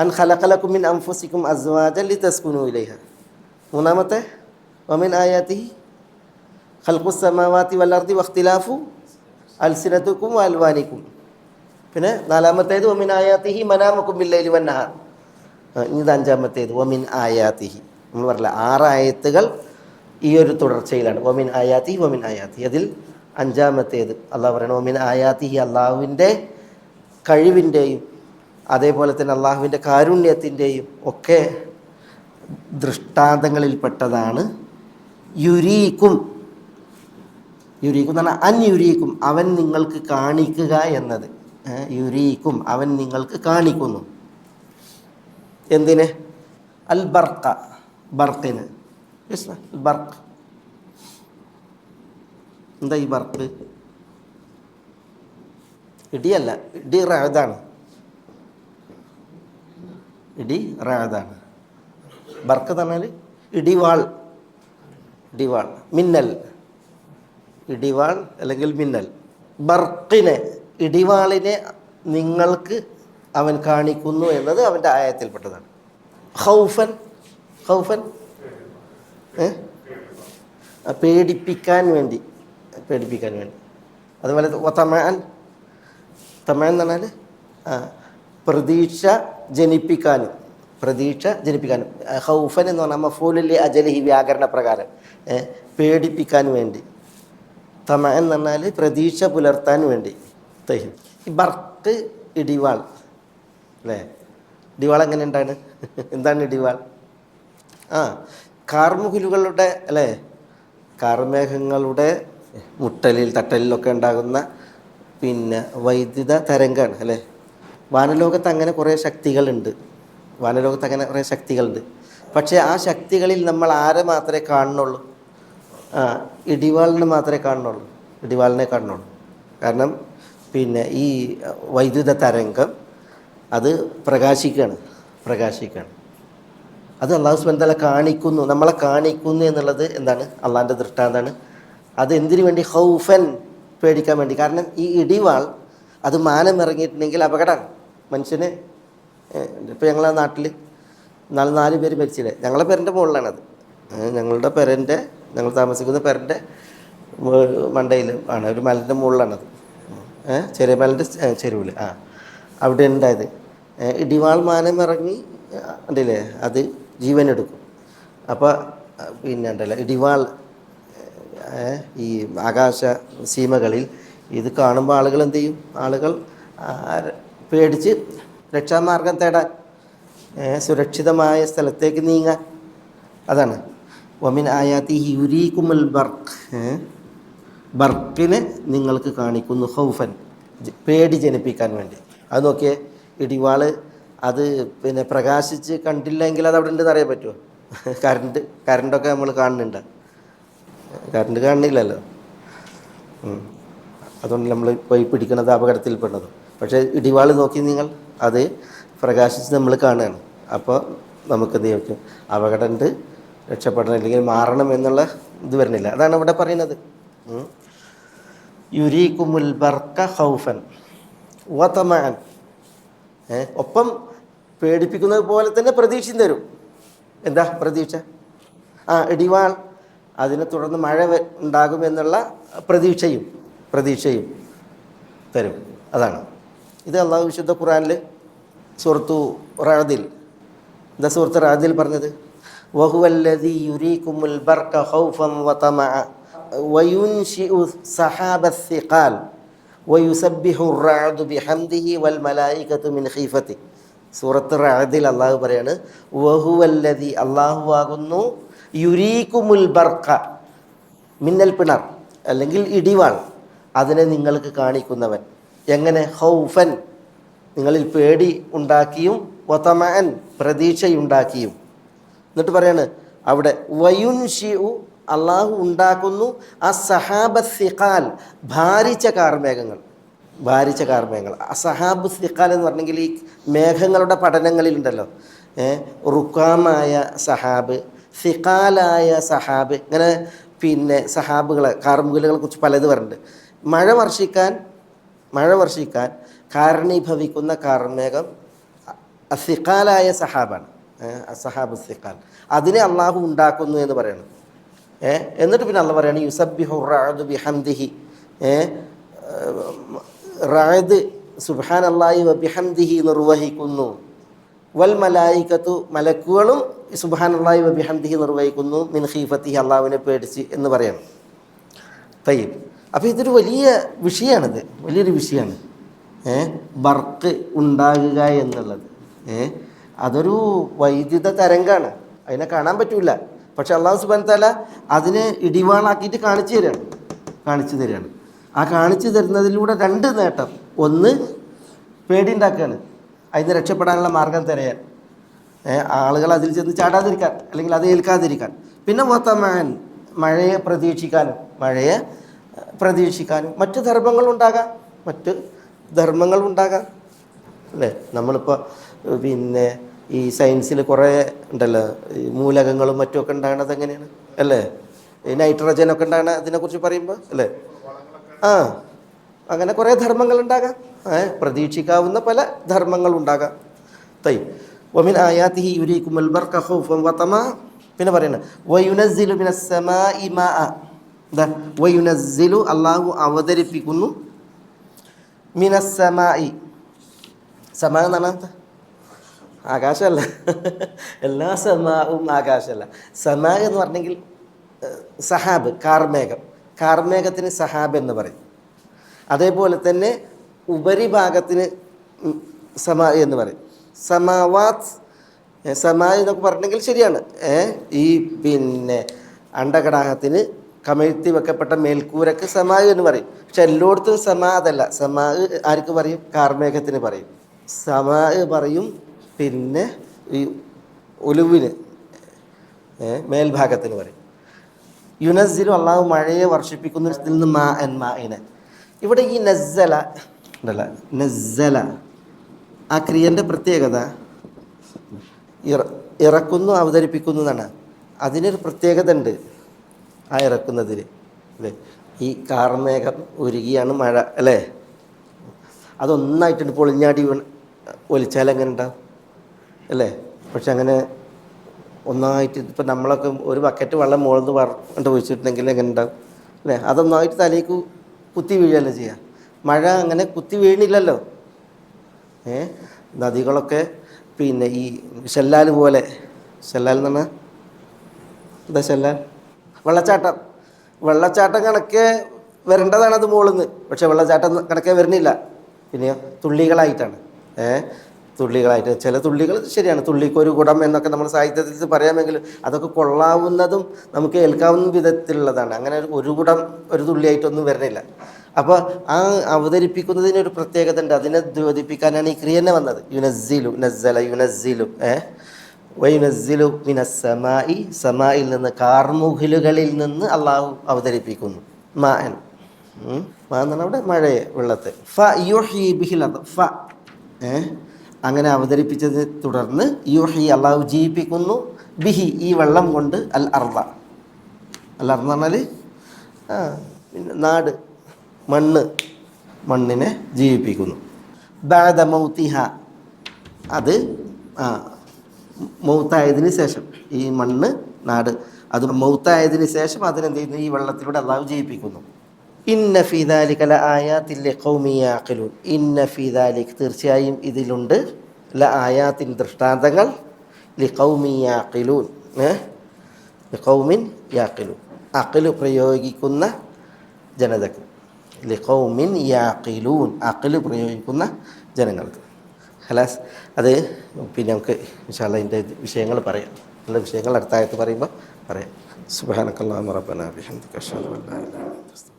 [SPEAKER 2] അൻ ഖലഖലകും മിൻ അൻഫുസികും അസ്വാജൻ ലിതസ്കുനു ഇലൈഹ. മൂന്നാമത്തെ വമിൻ ആയാത്തിഹി ഖൽഖുസ് സമാവാതി വൽ അർദി വഖ്തിലാഫു അൽസിനതുകും വഅൽവാനികും. പിന്നെ നാലാമത്തേത് വമിൻ ആയാത്തിഹി മനാമുകും ബില്ലൈലി വന്നഹാർ. ഇത് അഞ്ചാമത്തേത് വമിൻ ആയാത്തിഹി. നമ്മൾ പറഞ്ഞില്ല 6 ആയത്തുകൾ ഈ ഒരു തുടർച്ചയിലാണ്. വമിൻ ആയാത്തിഹി അതിൽ അഞ്ചാമത്തേത് അള്ളാഹു പറയണം വമിൻ ആയാത്തിഹി, അള്ളാഹുവിൻ്റെ കഴിവിൻ്റെയും അതേപോലെ തന്നെ അള്ളാഹുവിൻ്റെ കാരുണ്യത്തിൻ്റെയും ഒക്കെ ദൃഷ്ടാന്തങ്ങളിൽപ്പെട്ടതാണ് യുരീക്കും എന്ന് പറഞ്ഞാൽ യുരീക്കും അവൻ നിങ്ങൾക്ക് കാണിക്കുക എന്നത്. യുരീക്കും അവൻ നിങ്ങൾക്ക് കാണിക്കുന്നു. എന്തിന്? അൽ ബർക്കിന്. ബർക്ക് എന്താ ഈ ബർക്ക്? ഇടിയല്ല, ഇടി റാദാണ്. ബർക്ക് എന്ന് പറഞ്ഞാൽ ഇടിവാൾ, മിന്നൽ, ഇടിവാൾ അല്ലെങ്കിൽ മിന്നൽ. ബർക്കിനെ, ഇടിവാളിനെ നിങ്ങൾക്ക് അവൻ കാണിക്കുന്നു എന്നത് അവൻ്റെ ആയത്തിൽപ്പെട്ടതാണ്. ഖൗഫൻ പേടിപ്പിക്കാൻ വേണ്ടി. അതുപോലെ തമഅൻ എന്ന് പറഞ്ഞാൽ പ്രതീക്ഷ ജനിപ്പിക്കാനും. ഖൗഫൻ എന്ന് പറഞ്ഞാൽ മഫൂലുൽ അജലിഹി വ്യാകരണ പ്രകാരം പേടിപ്പിക്കാൻ വേണ്ടി. തമഅൻ എന്ന് പറഞ്ഞാൽ പ്രതീക്ഷ പുലർത്താൻ വേണ്ടി. ഈ ബർക്ക് ഇടിവാൾ അല്ലേ? ഇടിവാൾ എങ്ങനെ ഉണ്ടാണ്? എന്താണ് ഇടിവാൾ? കാർമുകിലുകളുടെ അല്ലേ, കാർമേഘങ്ങളുടെ മുട്ടലിൽ തട്ടലിലൊക്കെ ഉണ്ടാകുന്ന പിന്നെ വൈദ്യുത തരംഗമാണ് അല്ലേ? വാനലോകത്ത് അങ്ങനെ കുറേ ശക്തികളുണ്ട്. പക്ഷേ ആ ശക്തികളിൽ നമ്മൾ ആരെ മാത്രമേ കാണുന്നുള്ളൂ? ഇടിവാളിനെ മാത്രമേ കാണുന്നുള്ളൂ. കാരണം പിന്നെ ഈ വൈദ്യുത തരംഗം അത് പ്രകാശിക്കുകയാണ്. അത് അള്ളാഹു സുബ്ഹാനഹു വ തആല കാണിക്കുന്നു, നമ്മളെ കാണിക്കുന്നു എന്നുള്ളത് എന്താണ്? അള്ളാഹിൻ്റെ ദൃഷ്ടാന്താണ്. അത് എന്തിനു വേണ്ടി? ഖൗഫൻ പേടിക്കാൻ വേണ്ടി. കാരണം ഈ ഇടിവാൾ അത് മാനം ഇറങ്ങിയിട്ടുണ്ടെങ്കിൽ അപകടമാണ് മനുഷ്യന്. ഇപ്പോൾ ഞങ്ങളെ നാട്ടിൽ 4 പേര് മരിച്ചില്ലേ? ഞങ്ങളുടെ പേരൻ്റെ മുകളിലാണത്. ഞങ്ങൾ താമസിക്കുന്ന പേരൻ്റെ മണ്ടയിൽ ആണ്, ഒരു മലൻ്റെ മുകളിലാണത്. ചെറിയ മലൻ്റെ ചെരുവിൽ അവിടെ ഉണ്ടായത്. ഇടിവാൾ മാനം ഇറങ്ങി ഉണ്ടല്ലേ, അത് ജീവനെടുക്കും. അപ്പോൾ പിന്നെ ഉണ്ടല്ലോ ഇടിവാൾ ഈ ആകാശ സീമകളിൽ ഇത് കാണുമ്പോൾ ആളുകൾ എന്ത് ചെയ്യും? ആളുകൾ പേടിച്ച് രക്ഷാമാർഗം തേടാൻ, സുരക്ഷിതമായ സ്ഥലത്തേക്ക് നീങ്ങാൻ. അതാണ് വമിൻ ആയാത്തിഹി യുരീകുമുൽ ബർക്ക്. ബർക്കിനെ നിങ്ങൾക്ക് കാണിക്കുന്നു. ഖൗഫൻ പേടി ജനിപ്പിക്കാൻ വേണ്ടി. അത് നോക്കിയേ, ഇടിവാള് അത് പിന്നെ പ്രകാശിച്ച് കണ്ടില്ലെങ്കിൽ അത് അവിടെ ഉണ്ടെന്ന് അറിയാൻ പറ്റുമോ? കറണ്ടൊക്കെ നമ്മൾ കാണുന്നുണ്ട്, കറണ്ട് കാണുന്നില്ലല്ലോ. അതുകൊണ്ട് നമ്മൾ പോയി പിടിക്കുന്നത് അപകടത്തിൽപ്പെടുന്നത്. പക്ഷേ ഇടിവാൾ നോക്കി നിങ്ങൾ അത് പ്രകാശിച്ച് നമ്മൾ കാണുകയാണ്. അപ്പോൾ നമുക്ക് എന്ത് ചെയ്യും? അപകടമുണ്ട്, രക്ഷപ്പെടണം അല്ലെങ്കിൽ മാറണം എന്നുള്ള ഇത് വരുന്നില്ല. അതാണ് ഇവിടെ പറയുന്നത്. യുരീകുമുൽ ബർക ഖൗഫൻ വതമഅൻ. ഒപ്പം പേടിപ്പിക്കുന്നത് പോലെ തന്നെ പ്രതീക്ഷയും തരും. എന്താ പ്രതീക്ഷ? ഇടിവാൾ, അതിനെ തുടർന്ന് മഴ ഉണ്ടാകുമെന്നുള്ള പ്രതീക്ഷയും തരും. അതാണ് ഇത് അള്ളാഹു വിശുദ്ധ ഖുർആനിൽ സൂറത്തു റഅദിൽ, എന്താ സൂറത്ത് റഅദിൽ പറഞ്ഞത്? വഹുവല്ലദീ യുരീകുമുൽ ബർക ഖൗഫൻ വതമഅ വയുൻശിഉ സഹാബസ് സിഖാൽ വയുസബ്ബിഹു റഅദു ബിഹംദിഹി വൽ മലായികതു മിൻ ഖീഫതി. സൂറത്ത് റഅദിൽ അള്ളാഹു പറയാണ്, വഹുവല്ലദീ അള്ളാഹു ആകുന്നു, യുരീകുമുൽ ബർക മിന്നൽ പിണർ അല്ലെങ്കിൽ ഇടിവാൾ, അതിനെ നിങ്ങൾക്ക് കാണിക്കുന്നവൻ. എങ്ങനെ? ഖൗഫൻ നിങ്ങളിൽ പേടി ഉണ്ടാക്കിയും വതമഅൻ പ്രതീക്ഷയുണ്ടാക്കിയും. എന്നിട്ട് പറയാണ് അവിടെ വയുൻശിഉ അള്ളാഹു ഉണ്ടാക്കുന്നു അസ്സഹാബ സിഖാൽ ഭാരിച്ച കാർമേഘങ്ങൾ. അസ്സഹാബ് സിഖാൽ എന്ന് പറഞ്ഞെങ്കിൽ ഈ മേഘങ്ങളുടെ പഠനങ്ങളിലുണ്ടല്ലോ, റുക്കാമായ സഹാബ്, സിഖാലായ സഹാബ്, ഇങ്ങനെ പിന്നെ സഹാബുകളെ കാർമുകിലുകളെ കുറിച്ച് പലത് പറഞ്ഞിട്ടുണ്ട്. മഴ വർഷിക്കാൻ കാരണീഭവിക്കുന്ന കാർമേഘം സിഖാലായ സഹാബാണ്, അസഹാബ് സിഖാൽ. അതിനെ അള്ളാഹു ഉണ്ടാക്കുന്നു എന്ന് പറയണം. എന്നിട്ട് പിന്നെ അള്ളാഹ് പറയാണ് യുസബ്ബിഹു റഅദു ബിഹംദിഹി, റഅദ് സുബ്ഹാനല്ലാഹി വബിഹംദിഹി നിർവഹിക്കുന്നു. വൽ മലായികത്തു, മലക്കുകളും സുബ്ഹാനല്ലാഹി വബിഹംദിഹി നിർവഹിക്കുന്നു. മിൻ ഖീഫത്തിഹി, അള്ളാഹുവിനെ പേടിച്ച് എന്ന് പറയണം. തയ്യിബ്. അപ്പോൾ ഇതൊരു വലിയ വിഷയമാണിത്, വലിയൊരു വിഷയമാണ്. ബർക്ക് ഉണ്ടാകുക എന്നുള്ളത് അതൊരു വൈദ്യുത തരംഗമാണ്, അതിനെ കാണാൻ പറ്റില്ല. പക്ഷെ അള്ളാഹു സുബ്ഹാനഹു വ തആല അതിനെ ഇടിവാളാക്കിയിട്ട് കാണിച്ചു തരികയാണ്. ആ കാണിച്ചു തരുന്നതിലൂടെ രണ്ട് നേട്ടം: ഒന്ന്, പേടി ഉണ്ടാക്കുകയാണ്, അതിന് രക്ഷപ്പെടാനുള്ള മാർഗം തിരയാൻ, ആളുകൾ അതിൽ ചെന്ന് ചാടാതിരിക്കാൻ അല്ലെങ്കിൽ അത് ഏൽക്കാതിരിക്കാൻ. പിന്നെ വതമാൻ, മഴയെ പ്രതീക്ഷിക്കാനും മറ്റു ധർമ്മങ്ങളുണ്ടാകാം അല്ലേ. നമ്മളിപ്പോൾ പിന്നെ ഈ സയൻസിൽ കുറേ ഉണ്ടല്ലോ, ഈ മൂലകങ്ങളും മറ്റുമൊക്കെ ഉണ്ടാകണത് എങ്ങനെയാണ് അല്ലേ, ഈ നൈട്രജനൊക്കെ ഉണ്ടാകണ അതിനെക്കുറിച്ച് പറയുമ്പോൾ അല്ലേ. അങ്ങനെ കുറേ ധർമ്മങ്ങളുണ്ടാകാം, പ്രതീക്ഷിക്കാവുന്ന പല ധർമ്മങ്ങളുണ്ടാകാം. വമിൻ ആയാതിഹി യുരീകുമുൽ ബർഖ ഖൗഫൻ വതമാ. പിന്നെ പറയുന്നത് വയുനസ്സിലു മിനസ് സമാഇ മാഅ. വയുനസ്സിലു, അള്ളാഹു അവതരിപ്പിക്കുന്നു, മിനസ് സമായി, സമാ എന്ന് പറഞ്ഞാൽ ആകാശമല്ല, എല്ലാ സമാവും ആകാശമല്ല. സമാ എന്ന് പറഞ്ഞെങ്കിൽ സഹാബ്, കാർമേഘത്തിന് സഹാബ് എന്ന് പറയും. അതേപോലെ തന്നെ ഉപരിഭാഗത്തിന് സമാ എന്ന് പറയും. സമാവാത്ത്, സമാ എന്നൊക്കെ പറഞ്ഞെങ്കിൽ ശരിയാണ്. ഈ പിന്നെ അണ്ടകടാഹത്തിന് കമഴ്ത്തി വെക്കപ്പെട്ട മേൽക്കൂരക്ക് സമാ എന്ന് പറയും. പക്ഷെ എല്ലായിടത്തും സമാ അതല്ല. സമാ ആർക്ക് പറയും? കാർമേഘത്തിന് പറയും. സമാ പറയും. പിന്നെ ഈ ഒലുവിന് മേൽഭാഗത്തിന് പറയും. യുനസ്സിലു, അള്ളാഹു മഴയെ വർഷിപ്പിക്കുന്നതിൽ നിന്ന് മാഇനെ. ഇവിടെ ഈ നസ്സല ഉണ്ടല്ല, നസ്സല ആ ക്രിയൻ്റെ പ്രത്യേകത ഇറക്കുന്നു, അവതരിപ്പിക്കുന്നു എന്നാണ്. അതിനൊരു പ്രത്യേകത ഉണ്ട് ആ ഇറക്കുന്നതിന് അല്ലേ. ഈ കാർമേഘം ഉരുകിയാണ് മഴ അല്ലേ, അതൊന്നായിട്ടുണ്ട് പൊളിഞ്ഞാടി ഒലിച്ചാൽ എങ്ങനെ ഉണ്ടാവും അല്ലേ. പക്ഷെ അങ്ങനെ ഒന്നായിട്ട് ഇപ്പം നമ്മളൊക്കെ ഒരു ബക്കറ്റ് വെള്ളം മുകളിൽ പറഞ്ഞിട്ട് ഒഴിച്ചിട്ടുണ്ടെങ്കിൽ എങ്ങനെ ഉണ്ടാവും അല്ലേ. അതൊന്നായിട്ട് തലേക്ക് കുത്തി വീഴല്ലേ ചെയ്യുക. മഴ അങ്ങനെ കുത്തി വീണില്ലല്ലോ. നദികളൊക്കെ പിന്നെ ഈ ഷെല്ലാൽ പോലെ, ഷെല്ലാൽ എന്ന് പറഞ്ഞാൽ എന്താ ഷെല്ലാൽ? വെള്ളച്ചാട്ടം കണക്കെ വരേണ്ടതാണ് അത് മുകളിൽ നിന്ന്. പക്ഷെ വെള്ളച്ചാട്ടം കണക്കെ വരുന്നില്ല. പിന്നെ തുള്ളികളായിട്ടാണ്, തുള്ളികളായിട്ട്. ചില തുള്ളികൾ ശരിയാണ്, തുള്ളിക്കൊരു കുടം എന്നൊക്കെ നമ്മൾ സാഹിത്യത്തിൽ പറയാമെങ്കിലും അതൊക്കെ കൊള്ളാവുന്നതും നമുക്ക് ഏൽക്കാവുന്ന വിധത്തിലുള്ളതാണ്. അങ്ങനെ ഒരു കുടം ഒരു തുള്ളിയായിട്ടൊന്നും വരുന്നില്ല. അപ്പോൾ ആ അവതരിപ്പിക്കുന്നതിനൊരു പ്രത്യേകത ഉണ്ട്. അതിനെ ദ്യോതിപ്പിക്കാനാണ് ഈ ക്രിയനെ വന്നത്. യുനസ്സിലു, നസ്സല യുനസ്സിലു. വയുനസ്സിലു മിനസ് സമായി, സമായിൽ നിന്ന്, കാർമുകിലുകളിൽ നിന്ന് അള്ളാഹു അവതരിപ്പിക്കുന്നു. മാ എന്നാണ് അവിടെ മഴയെ, വെള്ളത്തെ. യുഹ്യി ബിഹിൽ അർദ്. അങ്ങനെ അവതരിപ്പിച്ചതിനെ തുടർന്ന് യുഹ്യി, അള്ളാഹു ജീവിപ്പിക്കുന്നു, ബിഹി ഈ വെള്ളം കൊണ്ട്, അൽ അർദ. അൽ അർദ് എന്ന് പറഞ്ഞാൽ പിന്നെ നാട്, മണ്ണിനെ ജീവിപ്പിക്കുന്നു. ബഅദ മൗതിഹ, അത് മൗത്തായതിന് ശേഷം, ഈ മണ്ണ്, നാട്, അത് മൗത്തായതിന് ശേഷം അതിനെന്ത് ചെയ്യുന്നു? ഈ വെള്ളത്തിലൂടെ അള്ളാഹു ജീവിപ്പിക്കുന്നു. ഇന്ന ഫീ ദാലിക ലആയാതിൻ ലിഖൗമി യഅഖിലൂൻ. ഇന്ന ഫീ ദാലിക, തീർച്ചയായും ഇതിലുണ്ട്, ലആയാതിൻ ദൃഷ്ടാന്തങ്ങൾ, ലിഖൗമി യഅഖിലൂൻ, ലിഖൗമിൻ യഅഖിലൂൻ, അഖ്ൽ പ്രയോഗിക്കുന്ന ജനതക്ക്. ലിഖൗമിൻ യഅഖിലൂൻ, അഖ്ൽ പ്രയോഗിക്കുന്ന ജനങ്ങൾക്ക്. ഖലാസ്. അത് പിന്നെ നമുക്ക് ഇൻഷാ അല്ലാഹ് ഇതിൻ്റെ വിഷയങ്ങൾ പറയാം. നല്ല വിഷയങ്ങൾ അടുത്ത ആയത്ത് പറയുമ്പോൾ പറയാം. സുബ്ഹാനക്കല്ലാഹുമ്മ റബ്ബനാ ബിഹംദിക അഷ്ഹദു അൻ ലാ ഇലാഹ ഇല്ല അൻത